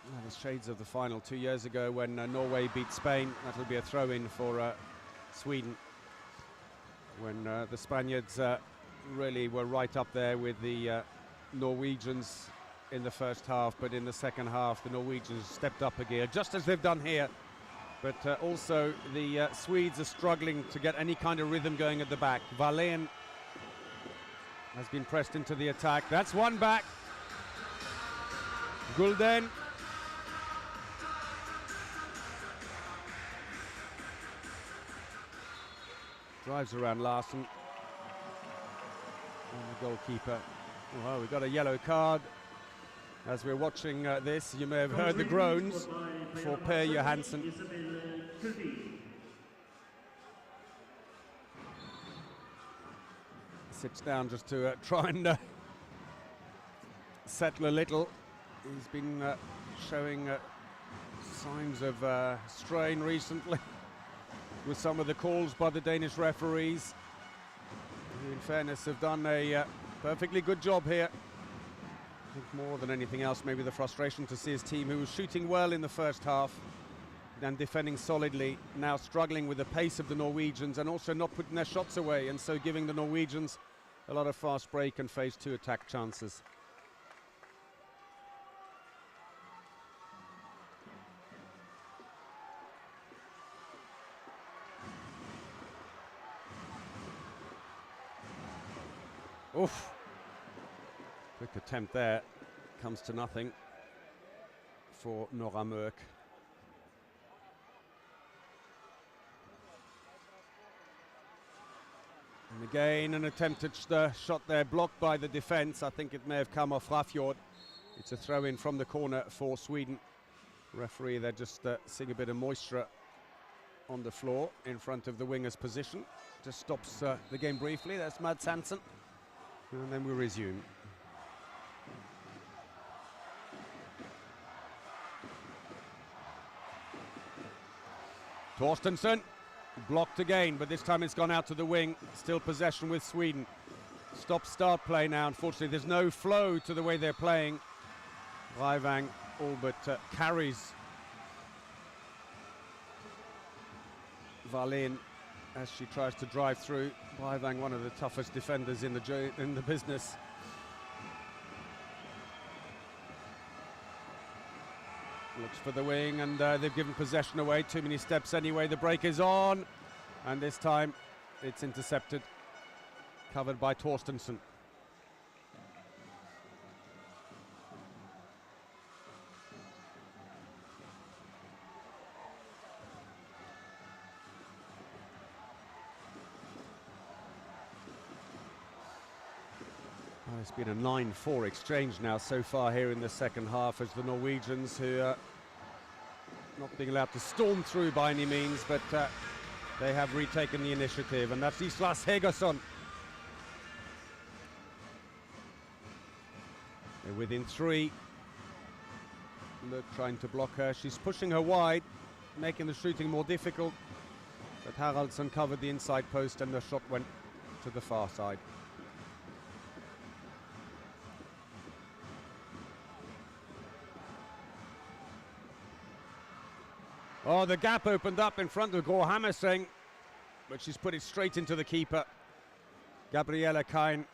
S2: Well, the shades of the final 2 years ago when Norway beat Spain. That'll be a throw-in for Sweden, when the Spaniards really were right up there with the Norwegians in the first half, but in the second half the Norwegians stepped up a gear, just as they've done here. But also the Swedes are struggling to get any kind of rhythm going at the back. Wallén has been pressed into the attack. That's one back. Gulden. Drives around Larsen. And the goalkeeper. Oh, we got a yellow card. As we're watching this, you may have heard the groans for Per Johansson. Sits down just to try and settle a little. He's been showing signs of strain recently with some of the calls by the Danish referees, who in fairness have done a perfectly good job here. I think more than anything else, maybe the frustration to see his team, who was shooting well in the first half, and defending solidly, now struggling with the pace of the Norwegians and also not putting their shots away, and so giving the Norwegians a lot of fast break and phase 2 attack chances. Oof. Quick attempt there, comes to nothing for Nora Mørk. And again an attempted shot there, blocked by the defence. I think it may have come off Rafjord. It's a throw in from the corner for Sweden. Referee, they're just seeing a bit of moisture on the floor in front of the winger's position. Just stops the game briefly. That's Mads Hansen. And then we resume. Torstensson, blocked again, but this time it's gone out to the wing. Still possession with Sweden. Stop-start play now. Unfortunately, there's no flow to the way they're playing. Raivang all but carries Wallin as she tries to drive through. Raivang, one of the toughest defenders in the business. Looks for the wing, and they've given possession away. Too many steps anyway. The break is on, and this time it's intercepted, covered by Torstensson. It's been a 9-4 exchange now so far here in the second half, as the Norwegians, who are not being allowed to storm through by any means, but they have retaken the initiative, and that's Islas Hegerson. They're within 3. Look, trying to block her. She's pushing her wide, making the shooting more difficult, but Haraldsson covered the inside post and the shot went to the far side. Oh, the gap opened up in front of Gro Hammerseng, but she's put it straight into the keeper, Gabriella Kain.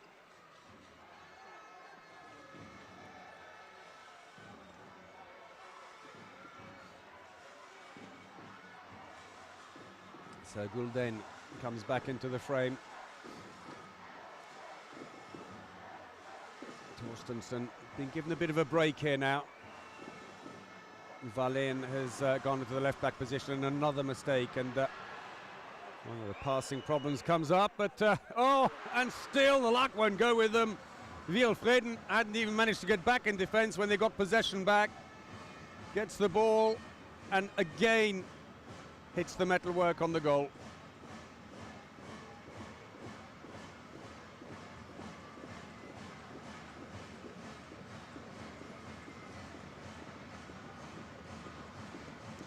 S2: So Gulden comes back into the frame. Torstensson been given a bit of a break here now. Wallin has gone into the left-back position, and another mistake, and one of the passing problems comes up, but oh, and still the luck won't go with them. Wielfreden hadn't even managed to get back in defence when they got possession back. Gets the ball, and again hits the metalwork on the goal.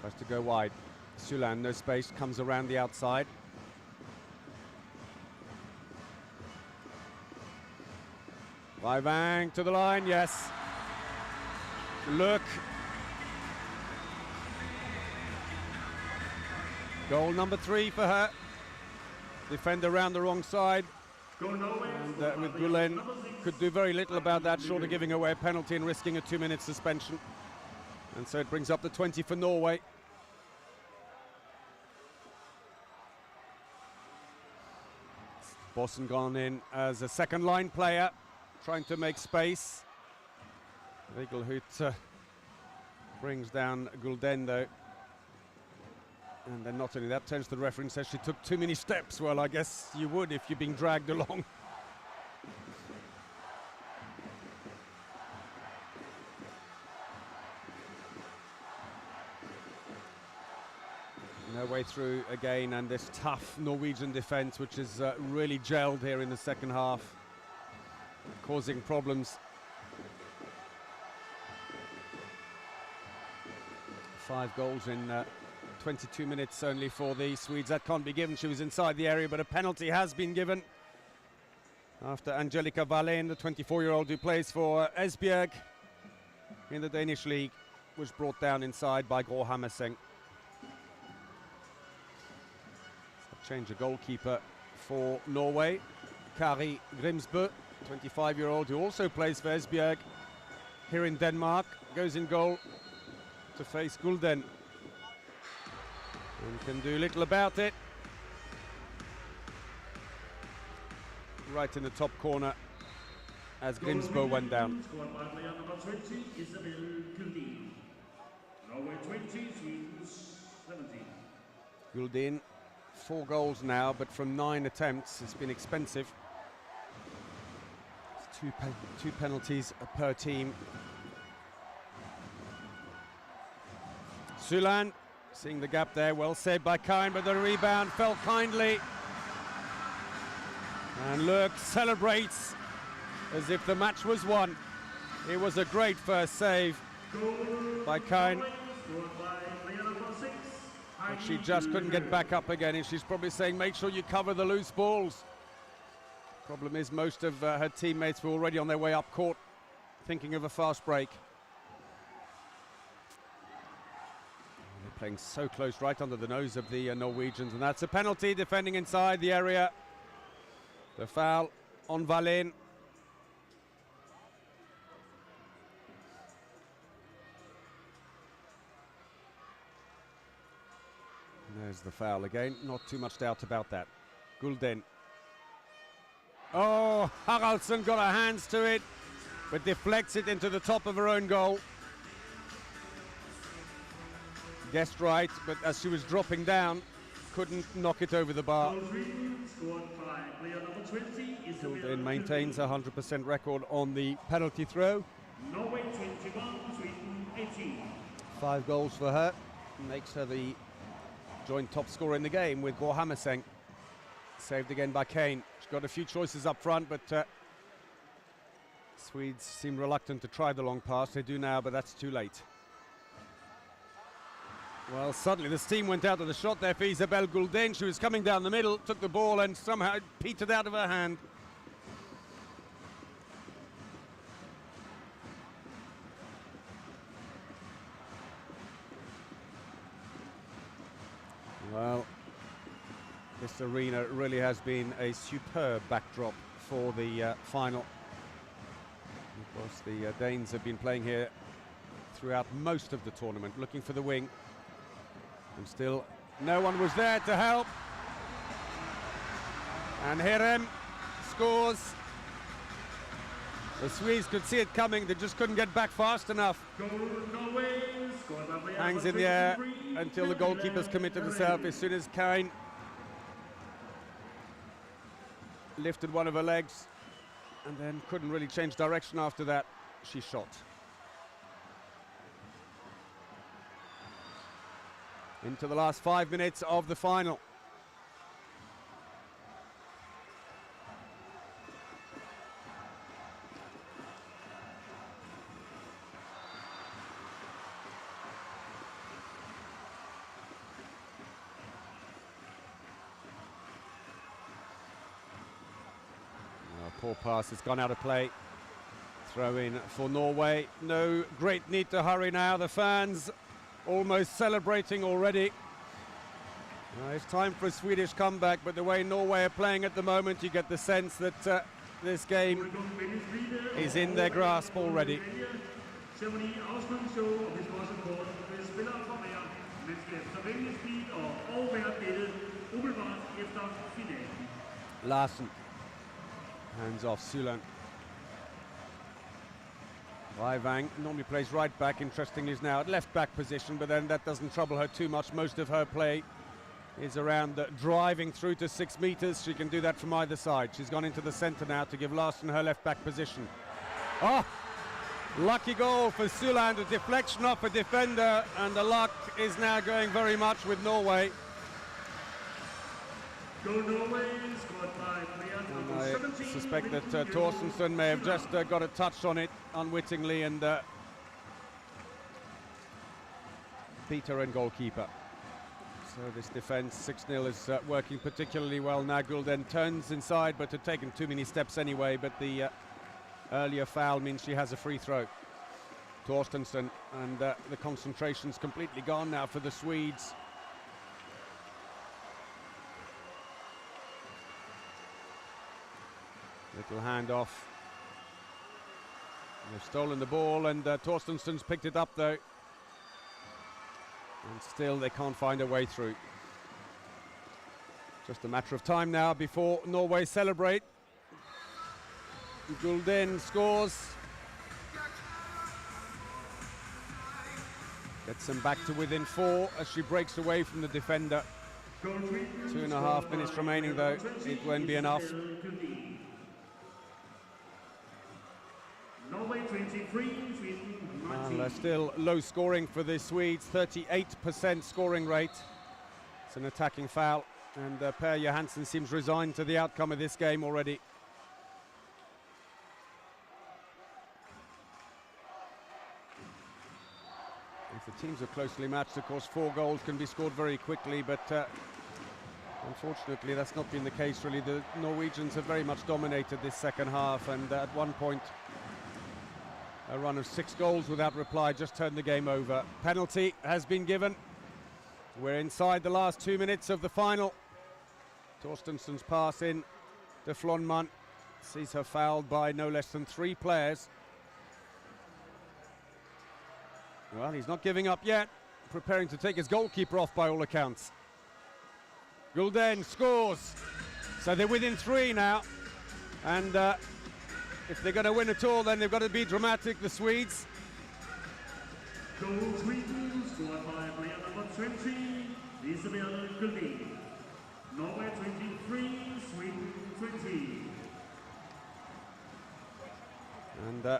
S2: Tries to go wide. Sulan, no space, comes around the outside. Raivang to the line, yes. Look. Goal number 3 for her. Defender around the wrong side. And with Gulen, could do very little about that, short of giving away a penalty and risking a 2-minute suspension. And so it brings up the 20 for Norway. Bossen gone in as a second line player, trying to make space. Rigelhut brings down Gulden though. And then not only that, turns to the referee and says she took too many steps. Well, I guess you would if you're being dragged along. No way through again, and this tough Norwegian defence, which is really gelled here in the second half, causing problems. 5 goals in 22 minutes only for the Swedes. That can't be given. She was inside the area, but a penalty has been given after Angelica Wallin, the 24-year-old who plays for Esbjerg in the Danish league, was brought down inside by Gro Hammerseng. change of goalkeeper for Norway. Kari Grimsbø, 25-year-old, who also plays for Esbjerg here in Denmark, goes in goal to face Gulden. And can do little about it. Right in the top corner as Grimsbø went down.
S3: Scored by player number 20, Isabel Gulden. Norway 20, Sweden 17.
S2: Gulden, 4 goals now, but from 9 attempts. It's been expensive. It's two penalties per team. Suland, seeing the gap there, well saved by Kine, but the rebound fell kindly. And Lurk celebrates as if the match was won. It was a great first save by Kine. But she just couldn't get back up again, and she's probably saying, make sure you cover the loose balls. Problem is, most of her teammates were already on their way up court, thinking of a fast break. They're playing so close, right under the nose of the Norwegians, and that's a penalty, defending inside the area. The foul on Valen. There's the foul again, not too much doubt about that. Gulden. Oh, Haraldsen got her hands to it, but deflects it into the top of her own goal. Guessed right, but as she was dropping down, couldn't knock it over the bar. Gulden maintains a 100% record on the penalty throw.
S3: Norway 21, Sweden 18.
S2: 5 goals for her, makes her the joint top scorer in the game with Bo Hammerseng. Saved again by Kane. She's got a few choices up front, but Swedes seem reluctant to try the long pass. They do now, but that's too late. Well, suddenly the steam went out of the shot there for Isabel Gulden. She was coming down the middle, took the ball, and somehow it petered out of her hand. Well, this arena really has been a superb backdrop for the final. Of course, the Danes have been playing here throughout most of the tournament, looking for the wing. And still, no one was there to help. And Hirem scores. The Swedes could see it coming, they just couldn't get back fast enough. Hangs in the air until the goalkeeper's committed herself. As soon as Kine lifted one of her legs and then couldn't really change direction after that, she shot. Into the last 5 minutes of the final. Poor pass has gone out of play. Throw in for Norway. No great need to hurry now. The fans almost celebrating already. It's time for a Swedish comeback, but the way Norway are playing at the moment, you get the sense that this game is in their grasp already. Larsen. Hands off Suland. Vaivang normally plays right back, interestingly is now at left back position, but then that doesn't trouble her too much. Most of her play is around driving through to 6 meters. She can do that from either side. She's gone into the center now to give Larsen her left back position. Oh, lucky goal for Suland, a deflection off a defender, and the luck is now going very much with Norway.
S3: Go Norway, scored by player number 17.
S2: I suspect that Torstensen may have just got a touch on it unwittingly and beat her own goalkeeper. So this defense, 6-0, is working particularly well now. Gulden turns inside, but had taken too many steps anyway, but the earlier foul means she has a free throw. Torstensen, and the concentration's completely gone now for the Swedes. Little handoff. They've stolen the ball, and Torstensen's picked it up though. And still they can't find a way through. Just a matter of time now before Norway celebrate. Gulden scores. Gets them back to within 4 as she breaks away from the defender. 2.5 minutes remaining though, it won't be enough.
S3: Norway 23, Sweden 19.
S2: Well, still low scoring for the Swedes, 38% scoring rate. It's an attacking foul, and Per Johansson seems resigned to the outcome of this game already. If the teams are closely matched, of course, 4 goals can be scored very quickly, but unfortunately that's not been the case really. The Norwegians have very much dominated this second half, and at one point a run of 6 goals without reply just turned the game over. Penalty has been given. We're inside the last 2 minutes of the final. Torstensen's pass in to Flonman sees her fouled by no less than 3 players. Well, he's not giving up yet, preparing to take his goalkeeper off by all accounts. Gulden scores, so they're within 3 now, and if they're going to win at all, then they've got to be dramatic, the Swedes.
S3: Goal Sweden, scored by player number 20, Isabel Gulden. Norway 23, Sweden 20.
S2: And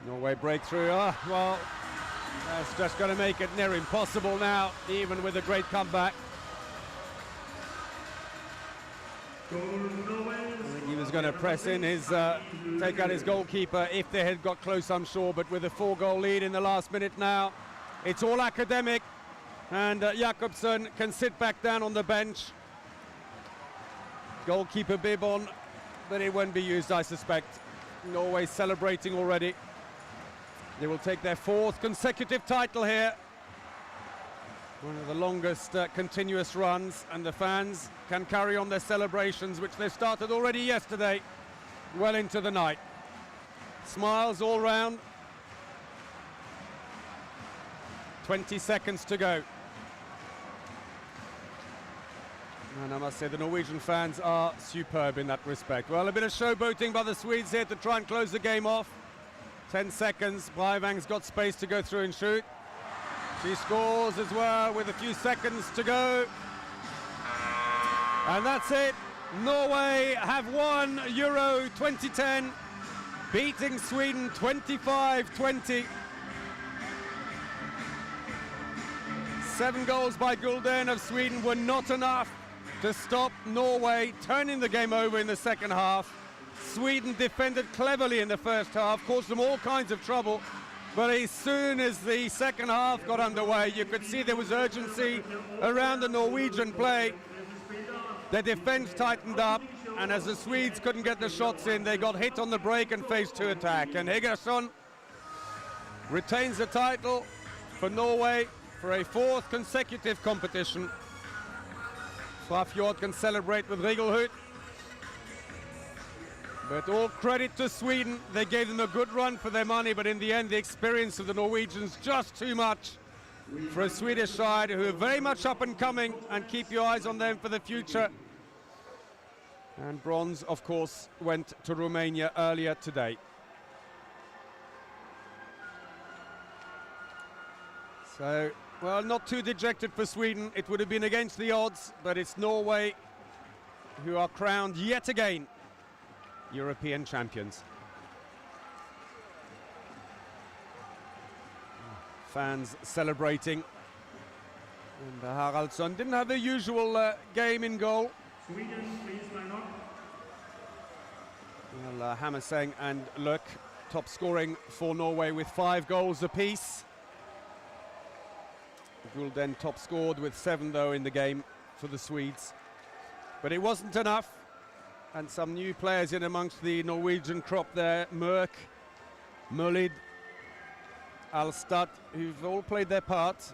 S2: Norway breakthrough. Well, that's just going to make it near impossible now, even with a great comeback.
S3: Goal Norway.
S2: He was going to press in his, take out his goalkeeper if they had got close, I'm sure, but with a 4-goal lead in the last minute now, it's all academic, and Jakobsen can sit back down on the bench. Goalkeeper bib on, but it won't be used, I suspect. Norway celebrating already. They will take their 4th consecutive title here. One of the longest continuous runs, and the fans can carry on their celebrations, which they started already yesterday, well into the night. Smiles all round. 20 seconds to go. And I must say the Norwegian fans are superb in that respect. Well, a bit of showboating by the Swedes here to try and close the game off. 10 seconds, Breivang's got space to go through and shoot. She scores as well with a few seconds to go. And that's it. Norway have won Euro 2010, beating Sweden 25-20. 7 goals by Gulden of Sweden were not enough to stop Norway turning the game over in the second half. Sweden defended cleverly in the first half, caused them all kinds of trouble. But as soon as the second half got underway, you could see there was urgency around the Norwegian play. Their defense tightened up, and as the Swedes couldn't get the shots in, they got hit on the break and faced 2 attack. And Hegersson retains the title for Norway for a 4th consecutive competition. Frafjord can celebrate with Rigelhut. But all credit to Sweden. They gave them a good run for their money, but in the end the experience of the Norwegians just too much for a Swedish side who are very much up and coming, and keep your eyes on them for the future. And bronze, of course, went to Romania earlier today. So, well, not too dejected for Sweden. It would have been against the odds, but it's Norway who are crowned yet again European champions. Fans celebrating. And Haraldsson didn't have the usual game in goal.
S3: Sweden, please line up.
S2: Well, Hammerseng and Løk top scoring for Norway with 5 goals apiece. Gulden top scored with 7 though in the game for the Swedes. But it wasn't enough. And some new players in amongst the Norwegian crop there. Mørk, Mullid, Alstad, who've all played their part.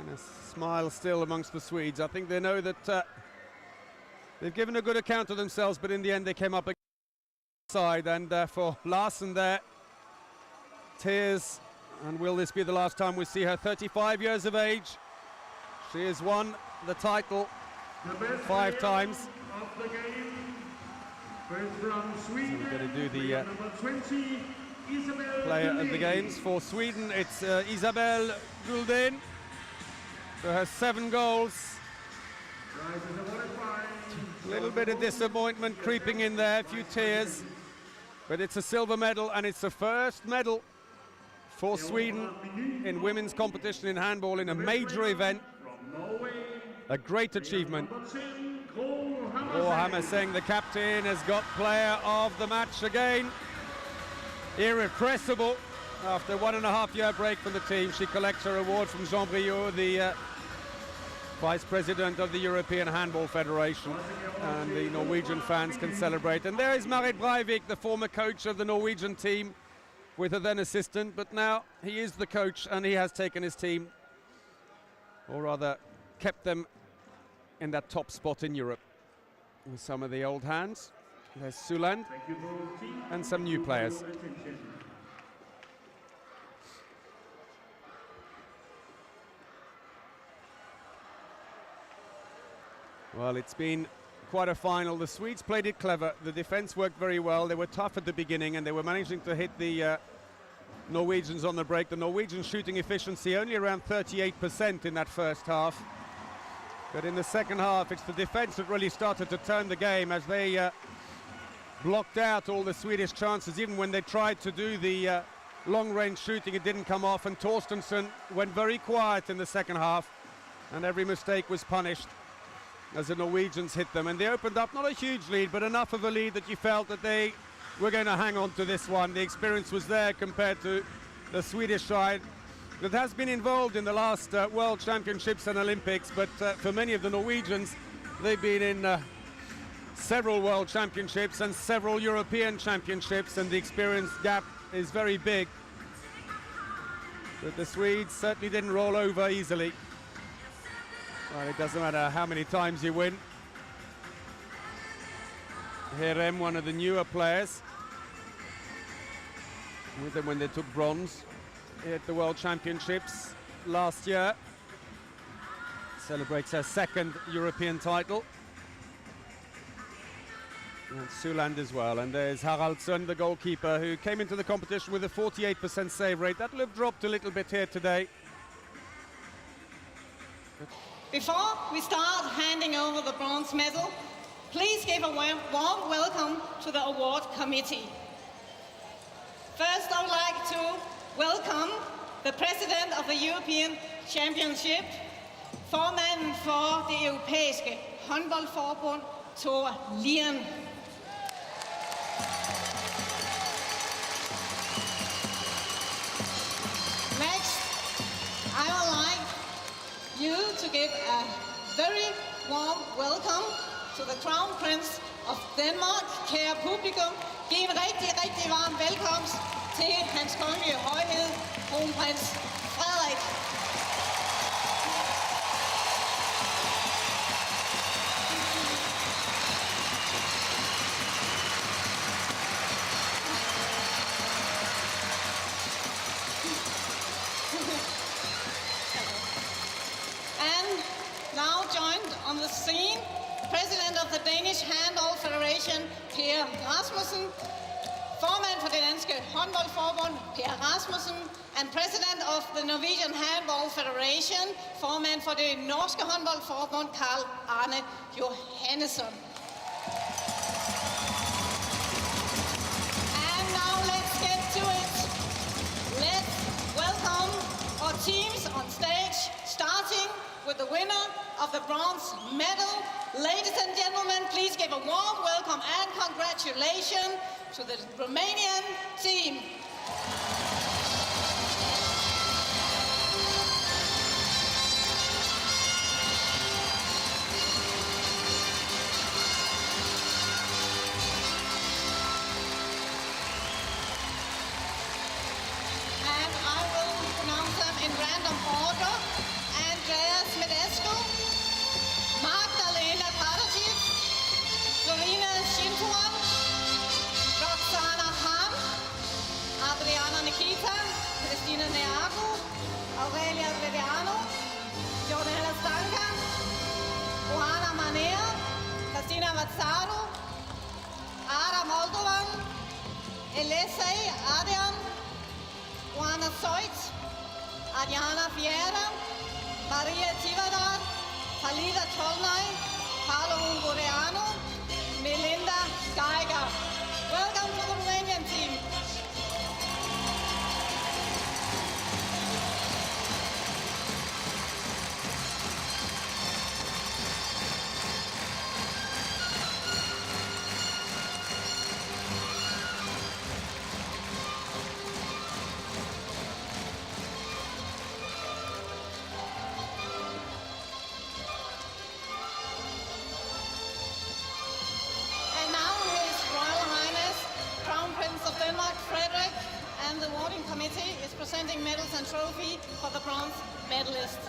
S2: And a smile still amongst the Swedes. I think they know that they've given a good account of themselves, but in the end they came up against the side. And for Larsen there, tears. And will this be the last time we see her? 35 years of age. She has won the title 5 times.
S3: Of the game. First from Sweden,
S2: So we're going to do the
S3: number 20, Isabel
S2: player of the
S3: Guldin.
S2: games. For Sweden, it's Isabel Guldin. For her 7 goals.
S3: Prizes awarded by
S2: A little bit of disappointment creeping in there, a few tears. But it's a silver medal, and it's the first medal for Sweden in women's competition in handball in a major event.
S3: from Norway,
S2: A great achievement.
S3: number 10, Cole
S2: Hammerseng, the captain, has got player of the match again. Irrepressible. After 1.5-year break from the team, she collects her award from Jean Briot, the Vice President of the European Handball Federation. And the Norwegian fans can celebrate. And there is Marit Breivik, the former coach of the Norwegian team, with her then assistant, but now he is the coach and he has taken his team, or rather kept them in that top spot in Europe. With some of the old hands, there's Suland
S3: Thank you for team.
S2: and some new players.
S3: For your attention.
S2: Well, it's been quite a final. The Swedes played it clever. The defense worked very well. They were tough at the beginning and they were managing to hit the Norwegians on the break. The Norwegian shooting efficiency only around 38% in that first half. But in the second half, it's the defense that really started to turn the game as they blocked out all the Swedish chances. Even when they tried to do the long-range shooting, it didn't come off. And Torstensson went very quiet in the second half. And every mistake was punished as the Norwegians hit them. And they opened up not a huge lead, but enough of a lead that you felt that they were going to hang on to this one. The experience was there compared to the Swedish side that has been involved in the last World Championships and Olympics. But for many of the Norwegians, they've been in several World Championships and several European Championships, and the experience gap is very big. But the Swedes certainly didn't roll over easily. Well, it doesn't matter how many times you win. Herem, one of the newer players, with them when they took bronze at the World Championships last year. Celebrates her 2nd European title. And Suland as well. And there's Haraldsson, the goalkeeper, who came into the competition with a 48% save rate. That'll have dropped a little bit here today.
S4: Before we start handing over the bronze medal, please give a warm welcome to the award committee. First, I would like to welcome the President of the European Championship, formanden for det europæiske håndboldforbund, Thor Lian. Next, I would like you to give a very warm welcome to the Crown Prince of Denmark. Kære publikum, giv en rigtig varm velkomst til Hans Kongelige Højhed, Kronprins Frederik. Now joined on the scene, President of the Danish Handball Federation, Per Rasmussen, formand for det danske håndboldforbund, Per Rasmussen, and President of the Norwegian Handball Federation, formand for det norske håndboldforbund, Carl Arne Johannesson. And now let's get to it. Let's welcome our teams on stage, starting with the winner of the bronze medal. Ladies and gentlemen, please give a warm welcome and congratulations to the Romanian team. And I will pronounce them in random order. And Aurelia Rediano, Giornella Stanca, Juana Manea, Castina Mazzaro, Ara Moldovan, Elisei Adrian, Juana Soit, Adriana Vieira, Maria Tivadar, Halida Tolnay, Paolo Ungureanu, Melinda Geiger. Welcome to the Romanian team. And now His Royal Highness, Crown Prince of Denmark, Frederik, and the awarding committee is presenting medals and trophy for the bronze medalist.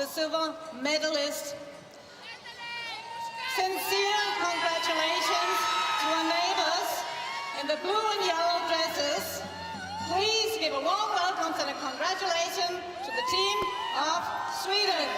S4: the silver medalist. Sincere congratulations to our neighbors in the blue and yellow dresses. Please give a warm welcome and a congratulations to the team of Sweden.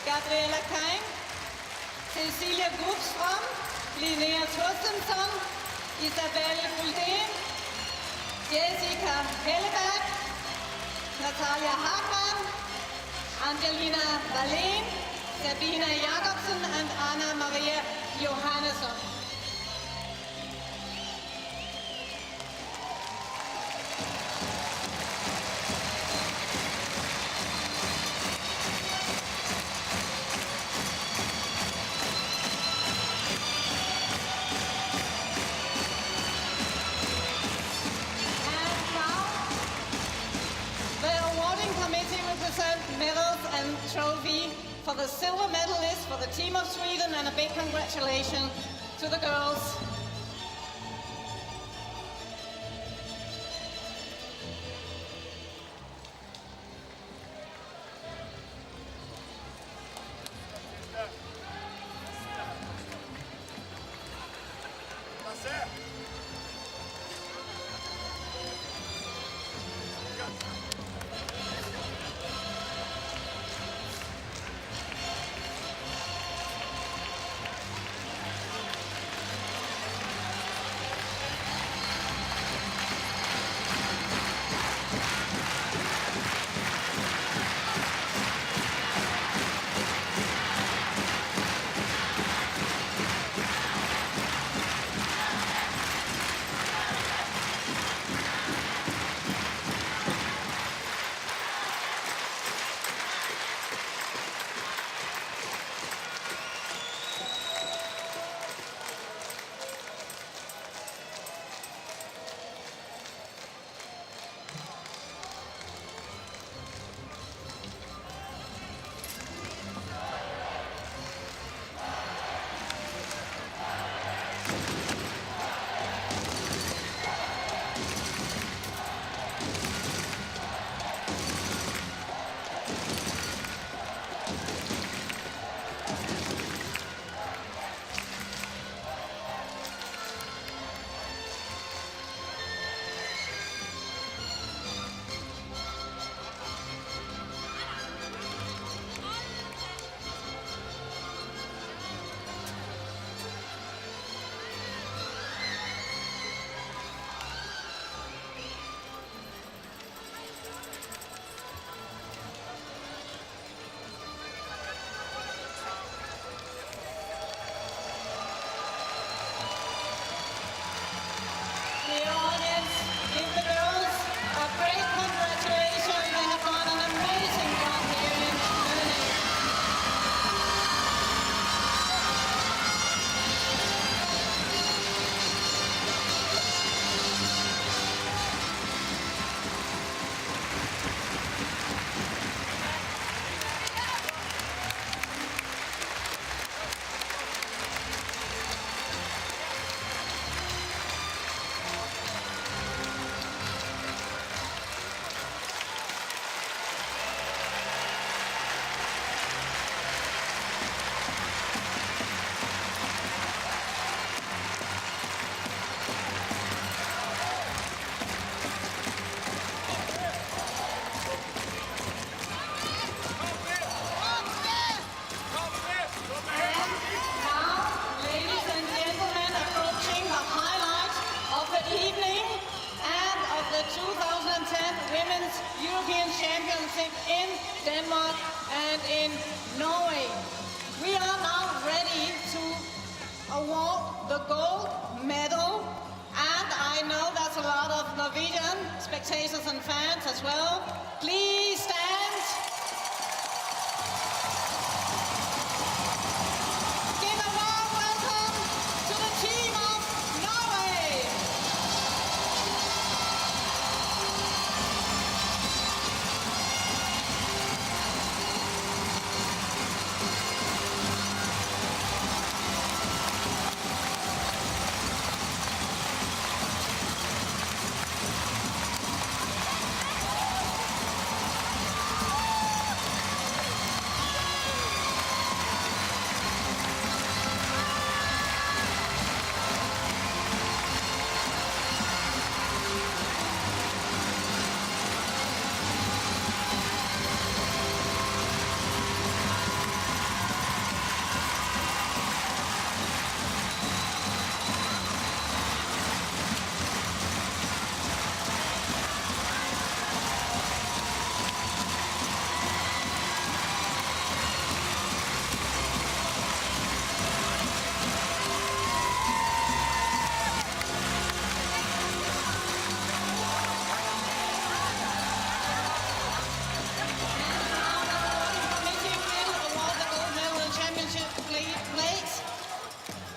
S4: Gabriella Keim, Cecilia Grubström, Linnea Torstensson, Isabelle Guldén, Jessica Helleberg, Natalia Hagman, Angelina Wallén, Sabina Jakobsen and Anna Maria Johannesson.
S5: Medals and trophy for the silver medalist for the team of Sweden, and a big congratulations to the girls. European Championship in Denmark and in Norway. We are now ready to award the gold medal, and I
S4: I know that's a lot of Norwegian spectators and fans as well. Please stand. Give a warm welcome to the team of Norway.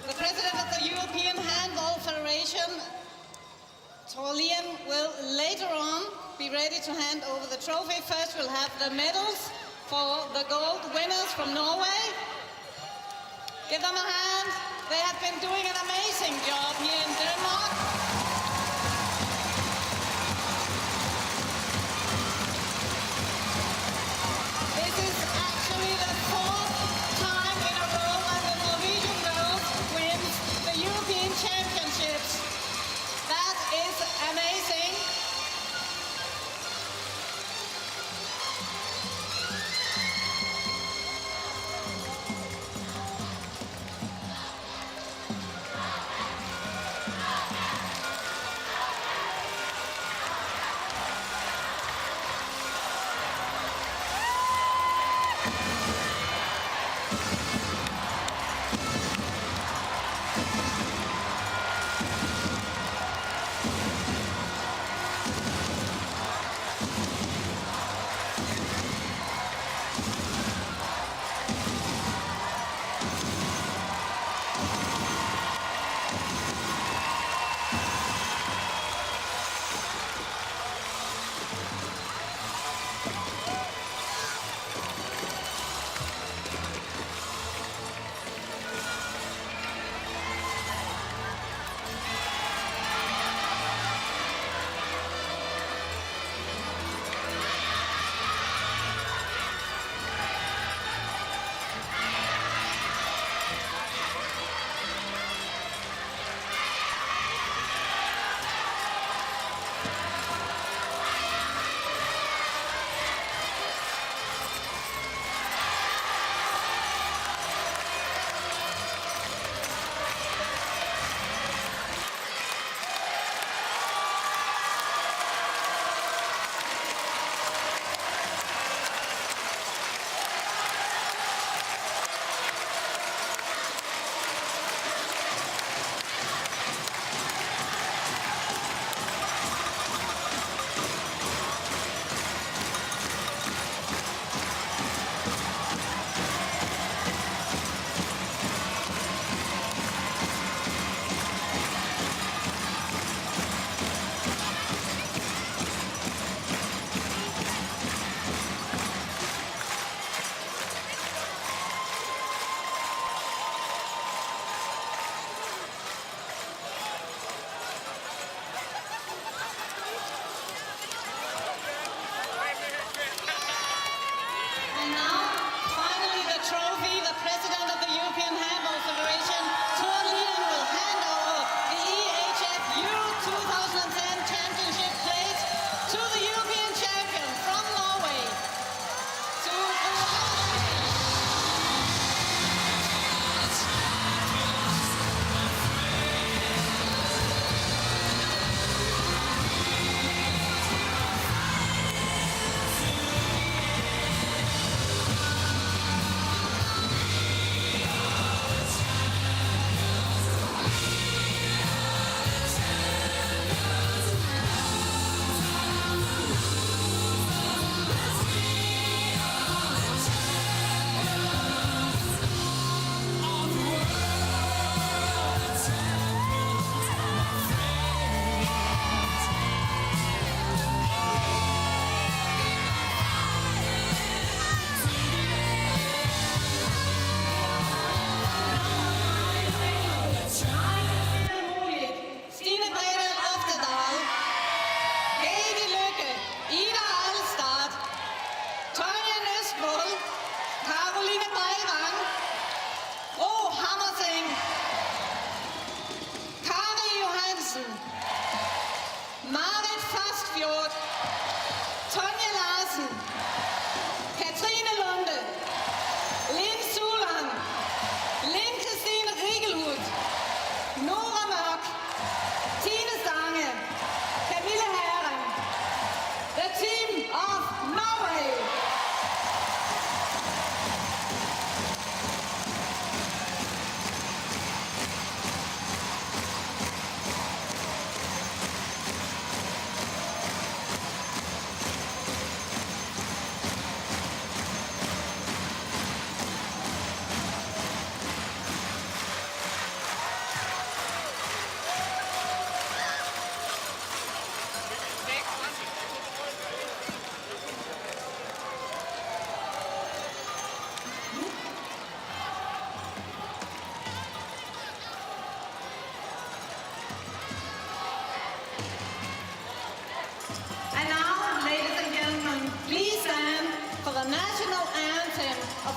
S4: The President of the European Handball Federation, will later on be ready to hand over the trophy. First we'll have the medals for the gold winners from Norway. Give them a hand. They have been doing an amazing job here in Denmark. This is actually the fourth time in a row when the Norwegian girls win the European Championships. That is amazing.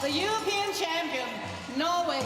S4: the European champion, Norway.